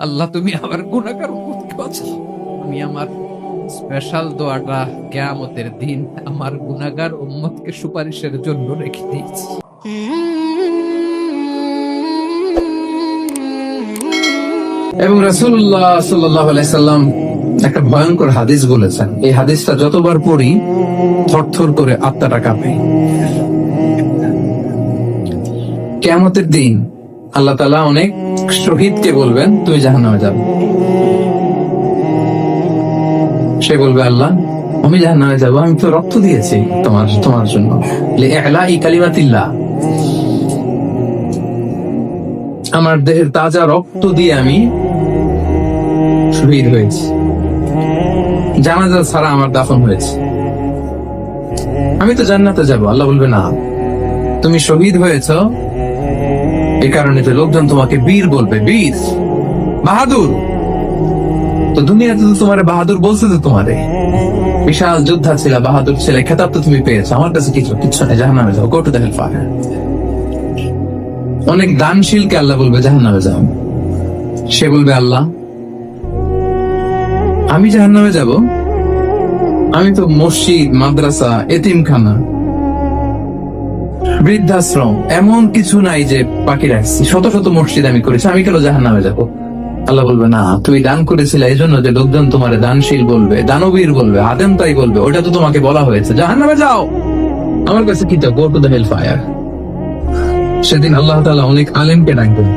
আল্লাহ তুমি আমার গুনাহগার উম্মতকে বাঁচাও। আমি আমার স্পেশাল দোয়াটা কিয়ামতের দিন আমার গুনাহগার উম্মতকে সুপারিশের জন্য রেখে দিয়েছি। এবং রাসূলুল্লাহ সাল্লাল্লাহু আলাইহি সাল্লাম একটা ভয়ঙ্কর হাদিস বলেছেন। এই হাদিসটা যতবার পড়ি থরথর করে আত্মাটা কাঁপে। কিয়ামতের দিন আল্লাহ তাআলা অনেক শহীদকে বলবেন তুমি জাহান্নামে যাবে। সে বলবে আল্লাহ আমি জাহান্নামে যাব, আমি তো রক্ত দিয়েছি তোমার জন্য, লিইলাই কালিমাতিল্লাহ, আমার দেহের তাজা রক্ত দিয়ে আমি শহীদ হয়েছি, জানাজা ছাড়া আমার দাফন হয়েছে, আমি তো জান্নাতে যাব। আল্লাহ বলবে না, তুমি শহীদ হয়েছ এই কারণে তো লোকজন তোমাকে বীর বলবে, বীর বাহাদুর। তো দুনিয়াতে তো তোমারে বাহাদুর বলছে, তো তোমারে বিশাল যোদ্ধা ছিল, বাহাদুর ছিল, খেতাব তো তুমি পেয়েছো। আমার কাছে কিচ্ছু নেই, জাহান্নামে যাও, গো টু দ্য হেলফায়ার। অনেক দানশীলকে আল্লাহ বলবে জাহান্নামে যাও। সে বলবে আল্লাহ আমি জাহান্নামে যাব, আমি তো মসজিদ, মাদ্রাসা, এতিমখানা, বৃদ্ধাশ্রম এমন কিছু নাই যে বাকি রাখছি, শত শত মসজিদ আমি করেছি, আমি কেন জাহান্নামে যাব? আল্লাহ বলবে না, তুমি দান করেছিলে এই জন্য যে লোকজন তোমার দানশীল বলবে, দানবীর বলবে, আদেম তাই বলবে, ওটা তো তোমাকে বলা হয়েছে, জাহান্নামে যাও। আমার কাছে কি গো টু দ্য হেলফায়ার। সেদিন আল্লাহ তাআলা অনেক আলেমকে ডাকবেন,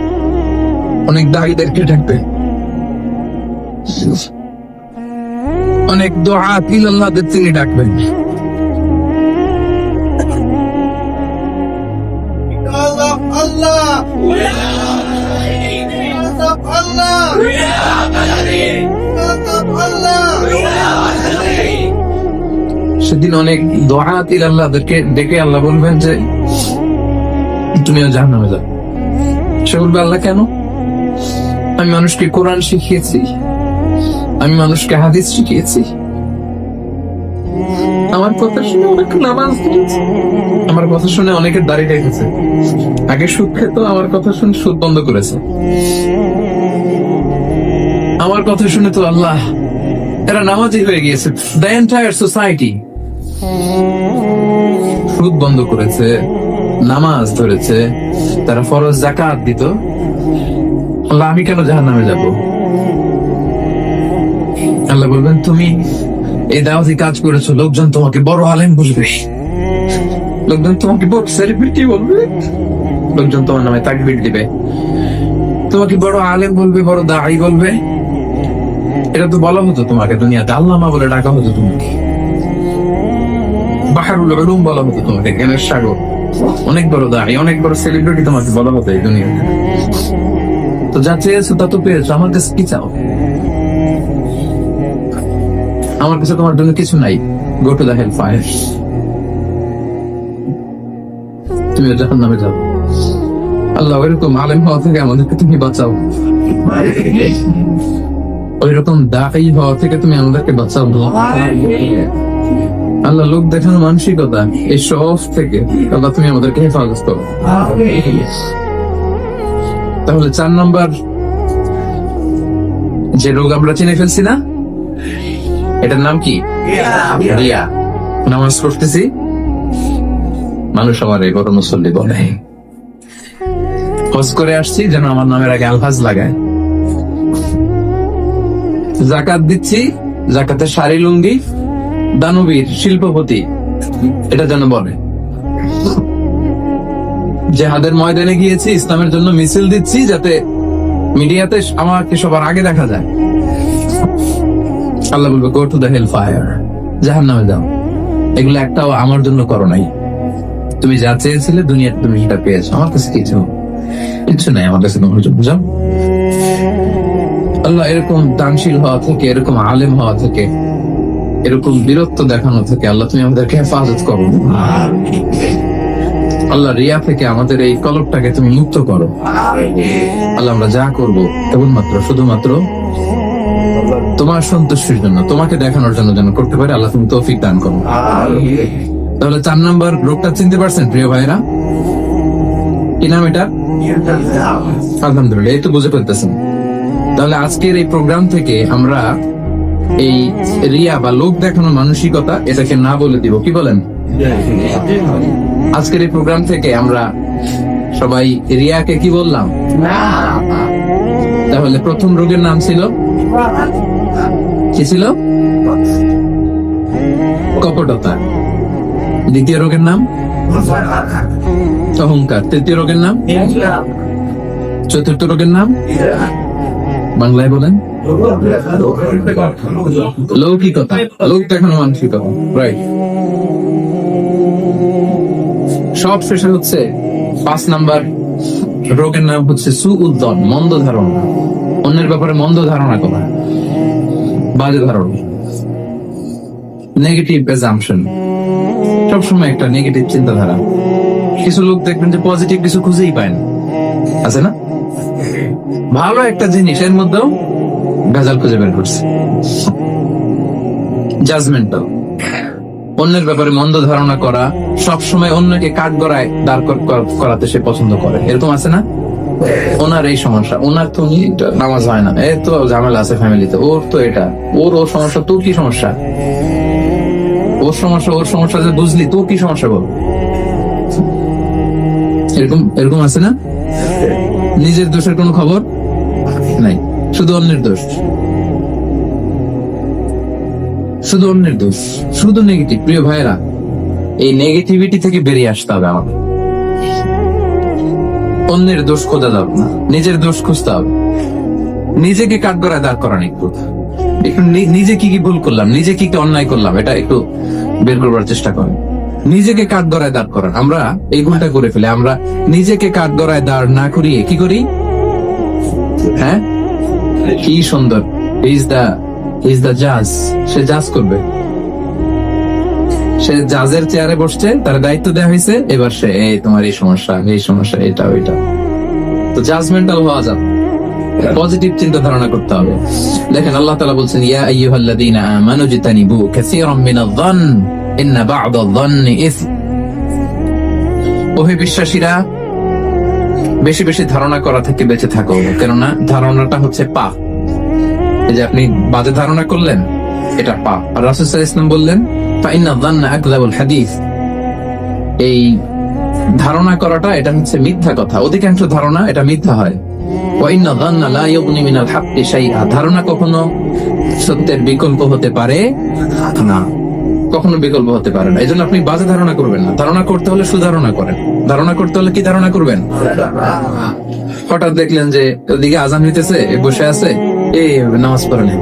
অনেক দাঈদেরকে ডাকবেন, অনেক দুআত ইলাল্লাহদের তিনি ডাকবেন। সেদিন অনেক দুআত ইলাল্লাহদেরকে ডেকে আল্লাহ বলবেন যে তুমিও জাহান্নামে যাও। সে বলবে আল্লাহ কেন? আমি মানুষকে কোরআন শিখিয়েছি, আমি মানুষকে হাদিস শিখিয়েছি, আমার কথা শুনে অনেকে নামাজ পড়েছে, আমার কথা শুনে অনেকের দাড়ি রেখেছে, আগে সুদ খেত, আমার কথা শুনে সুদ বন্ধ করেছে, আমার কথা শুনে তো আল্লাহ এরা নামাজি হয়ে গিয়েছে। দ্য এন্টায়ার সোসাইটি সুদ বন্ধ করেছে, নামাজ ধরেছে, তারা ফরজ যাকাত দিত। আল্লাহ আমি কেন জাহান্নামে যাব? আল্লাহ বলবেন তুমি এই দাওয়াতি কাজ করেছো, লোকজন তোমাকে বড় আলেম বলবে, লোকজন তোমাকে বড় সেলিব্রিটি বলবে, লোকজন তোমার নামে তাকবীর দিবে, তোমাকে বড় আলেম বলবে, বড় দাঈ বলবে। এটা তো বলা হতো তোমাকে দুনিয়াতে, আল্লামা বলে ডাকা হতো তোমাকে, বাহরুল উলুম বলা হতো তোমাকে, জ্ঞানের সাগর, অনেক বড় দাঁড়িয়ে, অনেক বড় সেলিব্রিটি তোমাকে বলা হতো এই দুনিয়াতে। তো যা চেয়েছো তা তো পেয়েছো, আমার কাছে কি চাও? আমার কাছে তোমার জন্য কিছু নাই, গো টু দ্য হেলফায়ার, তুমি জাহান্নামে যাও। আল্লাহ ওইরকম আলেম হওয়া থেকে আমাদেরকে তুমি বাঁচাও, ওইরকম দাঈ হওয়া থেকে তুমি আমাদেরকে বাঁচাও। আল্লাহ লোক দেখানো মানসিকতা, এই শখ থেকে আল্লাহ তুমি আমাদেরকে হেফাজত করো। তাহলে 4 নম্বর যে রোগ আমরা চিনে ফেলছি না, এটার নাম কি? রিয়া। নামাজ পড়তেছি, মানুষ আমার এই বড় মুসল্লি বলে, হজ করে আসছি যেন আমার নামের আগে আলহাজ লাগায়, যাকাত দিচ্ছি, যাকাতের শাড়ি লুঙ্গি, দানবীর, শিল্পপতি এটা যেন বলে, জিহাদের ময়দানে গিয়েছি, ইসলামের জন্য মিছিল দিচ্ছি, যাতে মিডিয়াতে আমাকে সবার আগে দেখা যায়। আল্লাহ বলবে গো টু দ্য হেলফায়ার, জাহান্নামে যাও। এগুলো একটাও আমার জন্য করো নাই, তুমি যা চেয়েছিলে দুনিয়াতে তুমি সেটা পেয়েছো, আমার কাছে কিচ্ছু নাই, আমার কাছে তোমার জন্য যাও। আল্লাহ এরকম দানশীল হওয়া থেকে, এরকম আলেম হওয়া থেকে, এরকম বীরত্ব দেখানো থেকে আল্লাহ তুমি আমাদেরকে হেফাজত করো। আল্লাহ রিয়া থেকে আমাদের এই কলবটাকে তুমি মুক্ত করো। আল্লাহ আমরা যা করবো কেবলমাত্র শুধুমাত্র তোমার সন্তুষ্টির জন্য, তোমাকে দেখানোর জন্য যেন করতে পারে। আল্লাহ তুমি তৌফিক দান করো। তাহলে 4 নম্বর রোগটা চিনতে পারছেন প্রিয় ভাইরা? কি নাম এটা? আলহামদুলিল্লাহ, এই তো বুঝে ফেলতেছেন। তাহলে আজকের এই প্রোগ্রাম থেকে আমরা এই রিয়া বা লোক দেখানো মানসিকতা এটাকে না বলে দিব, কি বলেন? আজকের এই প্রোগ্রাম থেকে আমরা সবাই রিয়াকে কি বললাম? তাহলে প্রথম রোগের নাম ছিল কি ছিল? কপটতা। দ্বিতীয় রোগের নাম অহংকার। তৃতীয় রোগের নাম? চতুর্থ রোগের নাম বাংলায় বলেন? লৌকিকতা, লোক দেখানো মানসিকতা। রাইট। সব শেষে হচ্ছে 5 নাম্বার রোগের নাম হচ্ছে সুউদ্দন, মন্দ ধারণা। অন্যের ব্যাপারে মন্দ ধারণা করা, বাজে ধারণা, নেগেটিভ অ্যাজাম্পশন, সবসময় একটা নেগেটিভ চিন্তাধারা। কিছু লোক দেখবেন যে পজিটিভ কিছু খুঁজেই পায় না, আছে না? ভালো একটা জিনিস এর মধ্যেও ভেজাল খুঁজে বের করছে। জাজমেন্টাল, অন্যের ব্যাপারে মন্দ ধারণা করা, সবসময় অন্যকে কাঠগড়ায় দাঁড় করাতে সে পছন্দ করে, এরকম আছে না? ওনার এই সমস্যা, ওনার তো নামাজ হয় না, এর তো ঝামেলা আছে ফ্যামিলিতে, ওর তো এটা, ওর সমস্যা, তোর কি সমস্যা? ওর সমস্যা যে বুঝলি, তোর কি সমস্যা বল? এরকম আছে না? নিজের দোষের কোনো খবর নাই, শুধু অন্যের দোষ, শুধু অন্যের দোষ, শুধু নেগেটিভ। প্রিয় ভাইরা, এই নেগেটিভিটি থেকে বেরিয়ে আসতে হবে আমাদের। অন্যের দোষ খোঁজা যাবে না, নিজের দোষ খুঁজতে হবে। নিজেকে কাঠগড়ায় দাঁড় করান, একটু নিজে কি কি ভুল করলাম, নিজে কি কি অন্যায় করলাম, এটা একটু বের করবার চেষ্টা করেন। নিজেকে কাঠগড়ায় দাঁড় করান। আমরা এই ভুলটা করে ফেলে, আমরা নিজেকে কাঠগড়ায় দাঁড় না করিয়ে কি করি? হ্যাঁ, কি সুন্দর, ইজ দা জাজ, সে জাজ করবে, সে জাজের চেয়ারে বসছে, তার দায়িত্ব দেওয়া হয়েছে, এবার সে এই তোমার এই সমস্যা, এটা ওইটা। তো জাজমেন্টাল হওয়া যাবে, পজিটিভ চিন্তা ধারণা করতে হবে। দেখেন আল্লাহ তাআলা বলছেন, ইয়া আইয়ুহাল্লাযীনা আমানু জিতানিবু কাসীরাম মিনায-যন্ন ইন্না বা'দায-যন্নি ইসম। ওহে বিশ্বাসীরা, বেশি বেশি ধারণা করা থেকে বেঁচে থাকো, কেননা ধারণাটা হচ্ছে পাপ। এই যে আপনি বাজে ধারণা করলেন, এটা পাপ। আর রাসূল সাল্লাল্লাহু আলাইহি ওয়াসাল্লাম বললেন, ফাইন্নায-যন্না আকযাবুল হাদীস। এই ধারণা করাটা এটা হচ্ছে মিথ্যা কথা, অধিকাংশ ধারণা এটা মিথ্যা হয়। ধারণা কখনো সত্যের বিকল্প হতে পারে না, কখনো বিকল্প হতে পারে না। এই জন্য আপনি বাজে ধারণা করবেন না। ধারণা করতে হলে সুধারণা করেন। ধারণা করতে হলে কি ধারণা করবেন? হঠাৎ দেখলেন যে ওদিকে আজান হইতেছে, বসে আছে, এই নামাজ পড়ে না,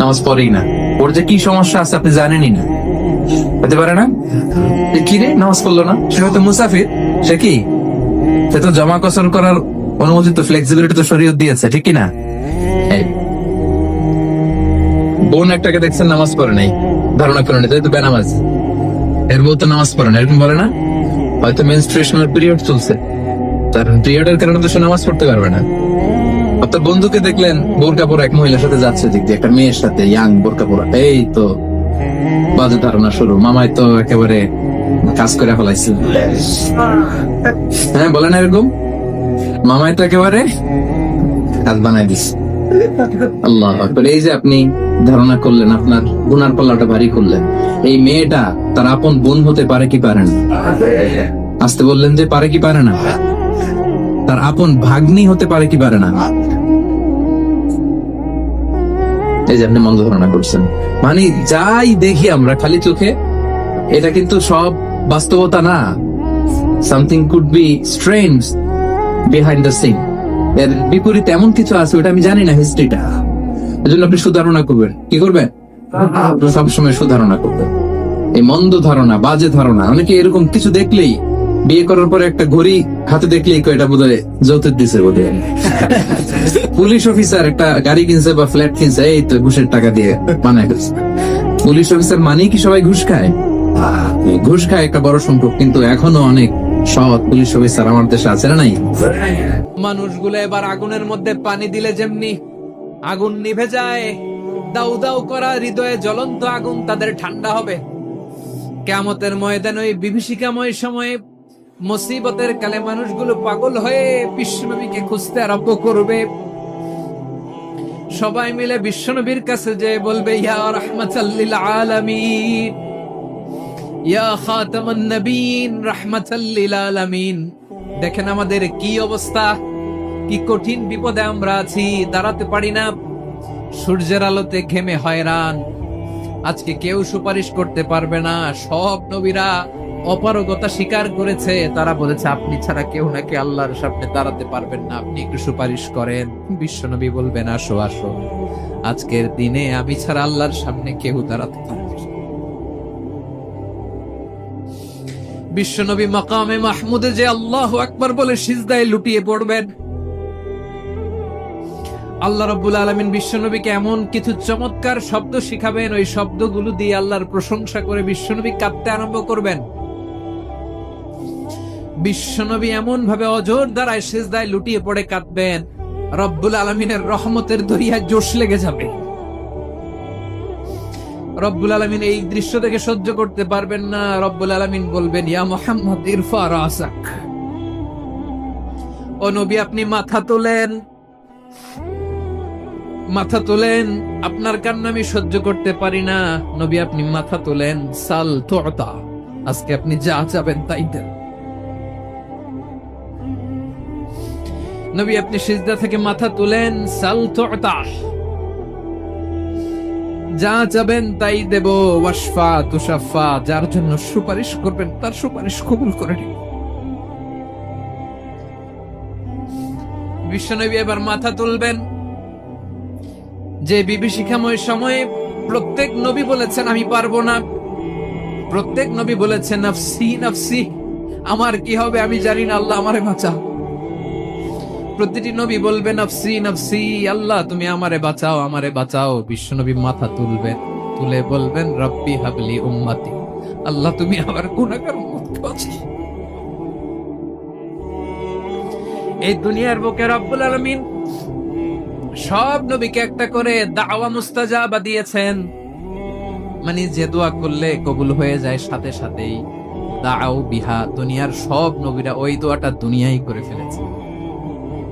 নামাজ পড়েই না, ওর যে কি সমস্যা আছে আপনি জানেনই না, হতে পারে না? কি রে, নামাজ পড়লো না? সে হয়তো মুসাফির, সে কি, সে তো জমা কসর করার অনুমতি, তো ফ্লেক্সিবিলিটি তো শরীয়ত দিয়েছে, ঠিক কিনা? বোন একটাকে দেখছেন নামাজ পড়ে নাই, ধারণা করে নিতে তো বেনামাজ, এর বউ তো নামাজ পড়ে না, এরকম বলে না? হয়তো মেনস্ট্রুয়েশনাল পিরিয়ড চলছে, তার পিরিয়ডের কারণে তো সে নামাজ পড়তে পারবে না। আপনার বন্ধুকে দেখলেন বোরকা পরা এক মহিলার সাথে যাচ্ছে, দিক দিয়ে একটা মেয়ের সাথে, ইয়াং বোরকা পরা, এই তো বাজে ধারণা শুরু। মামাই তো একেবারে কাজ করে ফেলাইছে, হ্যাঁ বলেন এরকম, মামাই তো একেবারে কাজ বানাই দিস। আল্লাহ আকবার। এই যে আপনি ধারণা করলেন, আপনার গুনার পাল্লাটা ভারী করলেন। এই মেয়েটা তার আপন বোন হতে পারে কি পারে না? আসতে বললেন যে পারে কি পারে না? তার আপন ভাগ্নি হতে পারে কি পারে না? এই যে আপনি মন্দ ধারণা করছেন, মানে যাই দেখি আমরা খালি চোখে, এটা কিন্তু সব বাস্তবতা না। Something could be strange behind the scene, এর বিপরীতে এমন কিছু আছে, ওটা আমি জানি না হিস্ট্রিটা। এজন্য আপনি সুধারণা করবেন। কি করবেন? সবসময় সুধারণা করবেন। এই মন্দ ধারণা, বাজে ধারণা, অনেকে এরকম কিছু দেখলেই, বিয়ে করার পরে একটা ঘড়ি হাতে দেখলেই এটা বোধহয় যৌতুক দিছে বোধহয়। পুলিশ অফিসার একটা গাড়ি কিনছে বা ফ্ল্যাট কিনছে, এই তো ঘুষের টাকা দিয়ে বানায় ফেলছে। পুলিশ অফিসার মানেই কি সবাই ঘুষ খায়? ঘুষ খায় একটা বড় সংখ্যক, কিন্তু এখনো অনেক সৎ পুলিশ অফিসার আমার দেশে আছে না নাই? মানুষগুলো এবার আগুনের মধ্যে পানি দিলে যেমনি আগুন নিভে যায়, দাউ দাউ করা হৃদয়ে জ্বলন্ত আগুন তাদের ঠান্ডা হবে। কিয়ামতের ময়দানে ওই বিভীষিকাময় সময়ে মুসিবতের কালে মানুষগুলো পাগল হয়ে বিশ্বনবীকে খুঁজতে আরম্ভ করবে। সবাই মিলে বিশ্বনবীর কাছে যে বলবে, ইয়া রাহমাতাল লিল আলামিন, ইয়া খাতামান নবীন, রাহমাতাল লিল আলামিন। দেখেন আমাদের কি অবস্থা, কি কঠিন বিপদে আমরা আছি, দাঁড়াতে পারি না, সূর্যের আলোতে ঘেমে হয়রান। আজকে কেউ সুপারিশ করতে পারবে না। সব নবীরা অপারগতা স্বীকার করেছে, তারা বলেছে আপনি ছাড়া কেউ নাকি আল্লাহর সামনে দাঁড়াতে পারবেন না, আপনি একটু সুপারিশ করেন। বিশ্বনবী বলবেন, আসো আসো, আজকের দিনে আমি ছাড়া আল্লাহর সামনে কেউ দাঁড়াতে পারবে না। বিশ্বনবী মাকামে মাহমুদে যে আল্লাহু আকবার বলে সিজদায় লুটিয়ে পড়বেন। আল্লাহ রাব্বুল আলামিন বিশ্বনবীকে এমন কিছু চমৎকার শব্দ শিখাবেন, ওই শব্দগুলো দিয়ে আল্লাহর প্রশংসা করে বিশ্বনবী কাঁদতে আরম্ভ করবেন। বিশ্বনবী এমন ভাবে অজর দ্বারায় সিজদায় লুটিয়ে পড়ে কাঁদবেন, রব্বুল আলামিনের রহমতের দরিয়ায় জোশ লেগে যাবে। রব্বুল আলামিন এই দৃশ্য দেখে সহ্য করতে পারবেন না। রব্বুল আলামিন বলবেন, ইয়া মুহাম্মদ ইরফা রাসাক, ও নবী আপনি মাথা তোলেন, মাথা তোলেন, আপনার কান্না আমি সহ্য করতে পারি না। নবী আপনি মাথা তোলেন, সাল তুতা, আজকে আপনি যা চাবেন তাই দেন। নবী আপনি সিজদা থেকে মাথা তুলেন, সাল তুতা, যা চাবেন তাই দেব। ওয়াশফা তুশাফা, যার জন্য সুপারিশ করবেন তার সুপারিশ কবুল করে নিন। বিশ্বনবী এবার মাথা তুলবেন। যে বিভীষিকাময় সময়ে প্রত্যেক নবী বলেছেন আমি পারবো না, প্রত্যেক নবী বলেছেন নাফসি নাফসি, আমার কি হবে আমি জানি না, আল্লাহ আমারে বাঁচাও। প্রতিটি নবী বলবেন নাফসি নাফসি, আল্লাহ তুমি আমারে বাঁচাও, আমারে বাঁচাও। বিশ্বনবী মাথা তুলবেন, তুলে বলবেন রব্বি হাবলি উম্মতি, আল্লাহ তুমি আমার গুনাহগার উম্মতকে বাঁচাও। এই দুনিয়ার বুকে রব্বুল আলামিন সব নবীকে একটা করে দাওয়া মুস্তাজাবা দিয়েছেন, মানে যে দোয়া করলে কবুল হয়ে যায় সাথে সাথেই। দাও বিহা, দুনিয়ার সব নবীরা ওই দোয়াটা দুনিয়ায় করে ফেলেছে।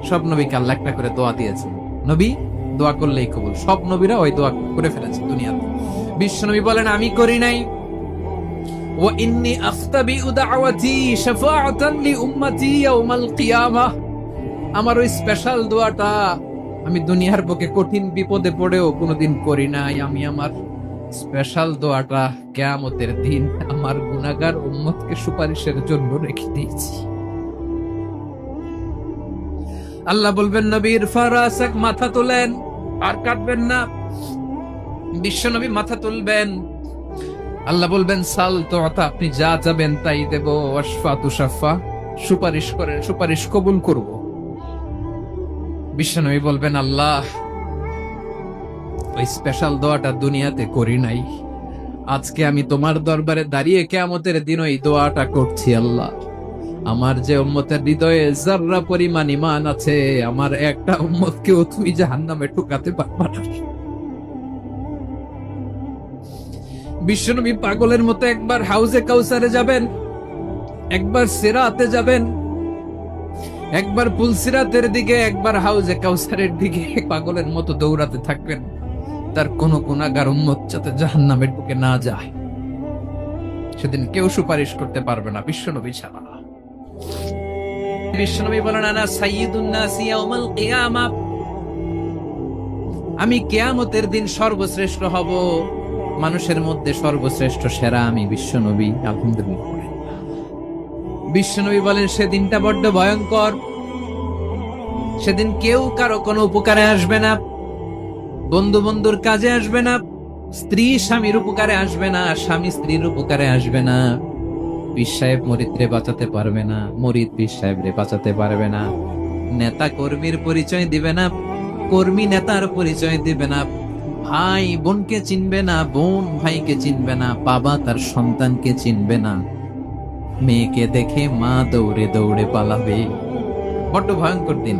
সব নবীকে আল্লাহ একটা করে দোয়া দিয়েছে, নবী দোয়া করলেই কবুল। সব নবীরা ওই দোয়া করে ফেলেছে দুনিয়াতে। বিশ্বনবী বলেন আমি করি নাই। ওয়া ইন্নী আখতাবিউ দাওয়াতি শাফাআতান লি উম্মতি ইয়াউমাল কিয়ামাহ, আমার ওই স্পেশাল দোয়াটা আমি দুনিয়ার বুকে কঠিন বিপদে পড়েও কোনোদিন করি নাই। আমি আমার স্পেশাল দোয়াটা কিয়ামতের দিন আমার গুনাহগার উম্মতকে সুপারিশের জন্য রেখে দিয়েছি। আল্লাহ বলবেন নবীর ফারাসাক, মাথা তোলেন, আর কাটবেন না। বিশ্বনবী মাথা তুলবেন, আল্লাহ বলবেন সাল তুতা, আপনি যা চাবেন তাই দেব। ওয়াশফা তুশাফা, সুপারিশ করেন, সুপারিশ কবুল করব। বিশ্বনবী বলবেন আল্লাহ ওই স্পেশাল দোয়াটা দুনিয়াতে করি নাই, আজকে আমি তোমার দরবারে দাঁড়িয়ে কিয়ামতের দিন ওই দোয়াটা করছি। আল্লাহ আমার যে উম্মতের হৃদয়ে যাররা পরিমাণ ঈমান আছে, আমার একটা উম্মতকেও তুমি জাহান্নামে ঠুকাতে পারবা না। বিশ্বনবী পাগলের মতো একবার হাউজে কাউসারে যাবেন, একবার সিরাতে যাবেন, একবার পুলসিরাতের দিকে, একবার হাউজে কাউসারের দিকে পাগলের মতো দৌড়াতে থাকবেন। তার কোন গুনাহগার উম্মত যাতে জাহান্নামের বুকে না যায়। সেদিন কেউ সুপারিশ করতে পারবে না বিশ্বনবী ছাড়া। বিশ্বনবী বলেন আনা সাইয়্যিদুন নাসি ইয়াউমাল কিয়ামাহ, আমি কিয়ামতের দিন সর্বশ্রেষ্ঠ হব, মানুষের মধ্যে সর্বশ্রেষ্ঠ সেরা আমি বিশ্বনবী। আলহামদুলিল্লাহ। বিশ্বনবী বলেন সেদিনটা বড্ড ভয়ঙ্কর, সেদিন কেউ কারো কোনো উপকারে আসবে না, বন্ধু বন্ধুর কাজে আসবে না, স্ত্রী স্বামীর উপকারে আসবে না, স্বামী স্ত্রীর উপকারে আসবে না, পীর সাহেব মুরিদরে বাঁচাতে পারবে না, মুরিদ পীর সাহেবরে বাঁচাতে পারবে না, নেতা কর্মীর পরিচয় দিবে না, কর্মী নেতার পরিচয় দিবে না, ভাই বোনকে চিনবে না, বোন ভাইকে চিনবে না, বাবা তার সন্তানকে চিনবে না, মেয়েকে দেখে মা দৌড়ে দৌড়ে পালাবে। বড্ড ভয়ঙ্কর দিন।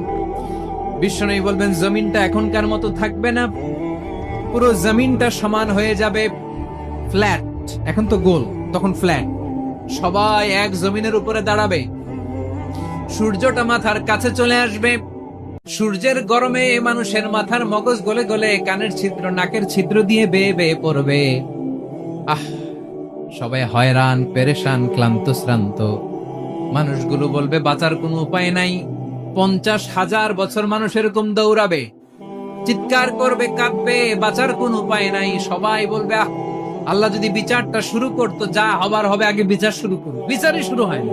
বিশ্বনবী বলবেন জমিনটা এখনকার মতো থাকবে না, পুরো জমিনটা সমান হয়ে যাবে, ফ্ল্যাট। এখন তো গোল, তখন ফ্ল্যাট। সবাই এক জমিনের উপরে দাঁড়াবে, সূর্যটা মাথার কাছে চলে আসবে, সূর্যের গরমে মানুষের মাথার মগজ গলে গলে কানের ছিদ্র নাকের ছিদ্র দিয়ে বেয়ে বেয়ে পড়বে। আহ, সবাই হয়রান, পেরেশান, ক্লান্ত শ্রান্ত। মানুষগুলো বলবে বাঁচার কোনো উপায় নাই। 50,000 বছর মানুষ এরকম দৌড়াবে, চিৎকার করবে, কাঁদবে, বাঁচার কোনো উপায় নাই। সবাই বলবে আল্লাহ যদি বিচারটা শুরু করতো, যা হবার হবে, আগে বিচার শুরু করুন। বিচারই শুরু হয়নি,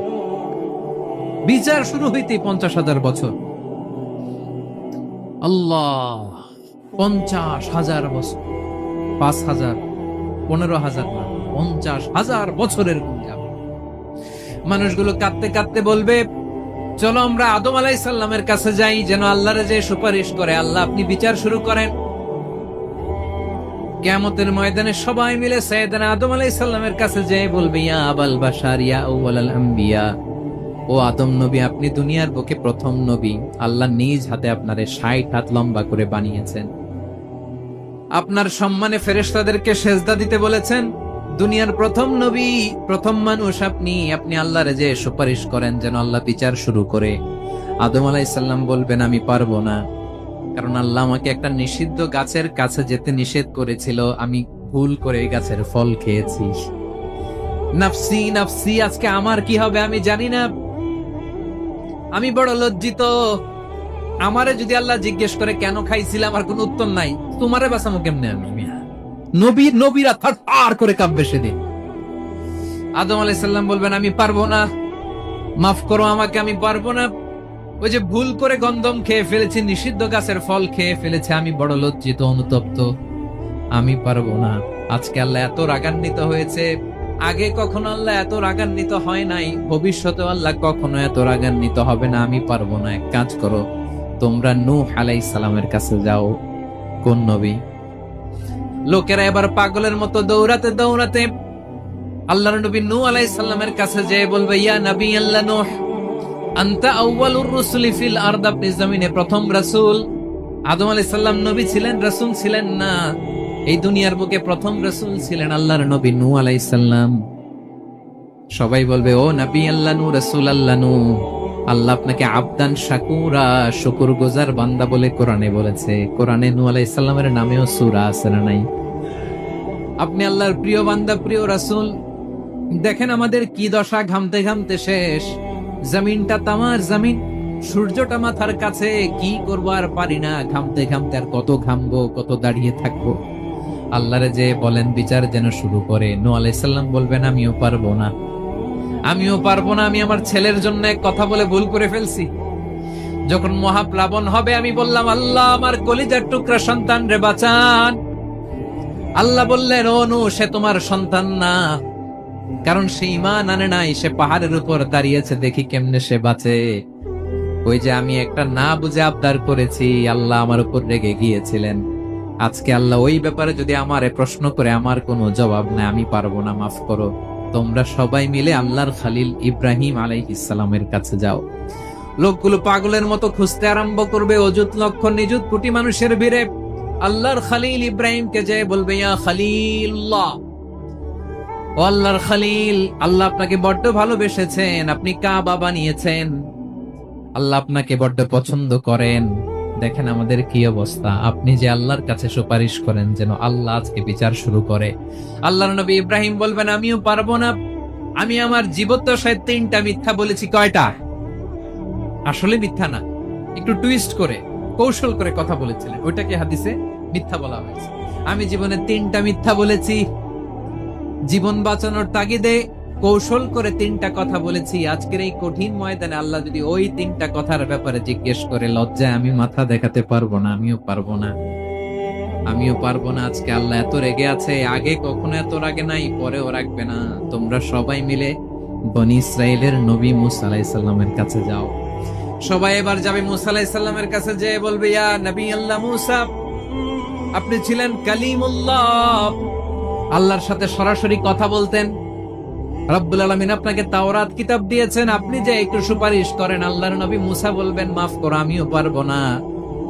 বিচার শুরু হইতে 50,000 বছর। আল্লাহ, 50,000 বছর, 5,000, 15,000 না, 50,000 বছরের গুণ যাবে। মানুষগুলো কাঁদতে কাঁদতে বলবে চলো আমরা আদম আলাইহিস সালামের কাছে যাই, যেন আল্লাহরে যে সুপারিশ করে, আল্লাহ আপনি বিচার শুরু করেন। কিয়ামতের ময়দানে সবাই মিলে সাইয়েদনা আদম আলাইহিস সালামের কাছে যেয়ে বলবে ইয়া আবাল বাশার ইয়া আউয়ালাল আম্বিয়া, ও আদম নবী, আপনি দুনিয়ার বুকে প্রথম নবী। আল্লাহ নিজ হাতে আপনারে 60 হাত লম্বা করে বানিয়েছেন, আপনার সম্মানে ফেরেশতাদেরকে সেজদা দিতে বলেছেন। দুনিয়ার প্রথম নবী, প্রথম মানুষ আপনি। আপনি আল্লাহরে যে সুপারিশ করেন যেন আল্লাহ বিচার শুরু করে। আদম আলাইহিস সালাম বলবেন আমি পারবো না, কারণ আল্লাহ আমাকে একটা নিষিদ্ধ গাছের কাছে যেতে নিষেধ করেছিল, আমি ভুল করে এই গাছের ফল খেয়েছি। নাফসি নাফসি, আজকে আমার কি হবে আমি জানি না, আমি বড় লজ্জিত। আমারে যদি আল্লাহ জিজ্ঞেস করে কেন খাইছিলাম, আমার কোনো উত্তর নাই। তোমারে বাঁচামো কেমনে আমি? নবীরা থার করে কাঁপবে সেদিন। আদম আলাইহিস সালাম বলবেন আমি পারবো না, মাফ করো আমাকে, আমি পারবো না। ওই যে ভুল করে গন্ধম খেয়ে ফেলেছি, নিষিদ্ধ গাছের ফল খেয়ে ফেলেছে, আমি বড় লজ্জিত, অনুতপ্ত, আমি পারবো না। আজকে আল্লাহ এত রাগান্বিত হয়েছে, আগে কখনো আল্লাহ এত রাগান্বিত হয় নাই, ভবিষ্যতে আল্লাহ কখনো এত রাগান্বিত হবে না। আমি পারবো না। এক কাজ করো, তোমরা নূহ আলাইহিস সালামের কাছে যাও। কোন নবী? লোকেরা এবার পাগলের মতো দৌড়াতে দৌড়াতে আল্লাহর নবী নূহ আলাইহিস সালামের কাছে যেয়ে বলবে ইয়া নবী আল্লাহ নূহ, আনতা আউয়ালুর রুসুলি ফিল আরদ, আপনি জমিনে প্রথম রাসূল। আদম আলাইহিস সালাম নবী ছিলেন, রাসূল ছিলেন না। এই দুনিয়ার বুকে প্রথম রাসূল ছিলেন আল্লাহর নবী নূহ আলাইহিস সালাম। সবাই বলবে ও নবী আল্লাহ নূহ, রাসূল আল্লাহ নূহ, আল্লাহ আপনাকে আবদান শাকুরা, শুকরগুজার বান্দা বলে কোরআনে বলেছে। কোরআনে নূহ আলাইহিস সালামের নামেও সূরা আছে না নাই? আপনি আল্লাহর প্রিয় বান্দা, প্রিয় রাসূল। দেখেন আমাদের কি দশা, ঘামতে ঘামতে শেষ। জমিনটা তামার জমিন, সূর্যটা মাথার কাছে, কি করবো আর পারি না, ঘামতে ঘামতে আর কত ঘামবো, কত দাঁড়িয়ে থাকবো। আল্লাহরে যে বলেন বিচার যেন শুরু করে। নূহ আলাইহিস সালাম বলবেন আমিও পারবো না, আমিও পারবো না। আমি আমার ছেলের জন্য এক কথা বলে ভুল করে ফেলছি। যখন মহাপ্লাবন হবে আমি বললাম আল্লাহ আমার কলিজার টুকরা সন্তান রে বাঁচান। আল্লাহ বললেন ও নূহ, সে তোমার সন্তান না, কারণ সে ঈমান আনে নাই, সে পাহাড়ের উপর দাঁড়িয়েছে, দেখি কেমনে সে বাঁচে। ওই যে আমি একটা না বুঝে আবদার করেছি, আল্লাহ আমার উপর রেগে গিয়েছিলেন। আজকে আল্লাহ ওই ব্যাপারে যদি আমারে প্রশ্ন করে, আমার কোনো জবাব নাই, আমি পারবো না, মাফ করো। তোমরা সবাই মিলে আল্লাহর খালিল ইব্রাহিম আলাইহিস সালামের কাছে যাও। লোকগুলো পাগলের মতো খুঁজতে আরম্ভ করবে, অযুত লক্ষ নিযুত কোটি মানুষের ভিড়ে আল্লাহর খালিল ইব্রাহিমকে যে বলবে ইয়া খালিলুল্লাহ, ও আল্লাহর খালিল, আল্লাহ আপনাকে বড্ড ভালোবেসেছেন, আপনি কাবা বানিয়েছেন, আল্লাহ আপনাকে বড্ড পছন্দ করেন। দেখেন আমাদের কি অবস্থা। আপনি যে আল্লাহর কাছে সুপারিশ করেন যেন আল্লাহ আজকে বিচার শুরু করে। আল্লাহর নবী ইব্রাহিম বলবেন আমিও পারবো না, আমি আমার জীবদ্দশায় 3টা মিথ্যা বলেছি। কয়টা? আসলে মিথ্যা না, একটু টুইস্ট করে কৌশল করে কথা বলেছিলেন, ওইটাকে হাদিসে মিথ্যা বলা হয়েছে। আমি জীবনে 3টা মিথ্যা বলেছি, জীবন বাঁচানোর তাগিদে কৌশল করে 3টা কথা বলেছি। আজকের এই কঠিন ময়দানে আল্লাহ যদি ওই 3টা কথার ব্যাপারে জিজ্ঞেস করে, লজ্জায় আমি মাথা দেখাতে পারবো না, আমিও পারবো না, আমিও পারবো না। আজকে আল্লাহ এত রেগে আছে, আগে কখনো এত রাগে নাই, পরেও রাখবে না। তোমরা সবাই মিলে বনি ইসরাইলের নবী মূসা আলাইহিস সালামের কাছে যাও। সবাই এবার যাবে মূসা আলাইহিস সালামের কাছে, যে বলবে ইয়া নবী আল্লাহ মূসা, আপনি ছিলেন কালিমুল্লাহ, আল্লাহর সাথে সরাসরি কথা বলতেন। রব্বুল আলামিন আপনাকে তাওরাত কিতাব দিয়েছেন, আপনি যে একটু সুপারিশ করেন। আল্লাহর নবী মূসা বলবেন মাফ করো, আমিও পারবো না,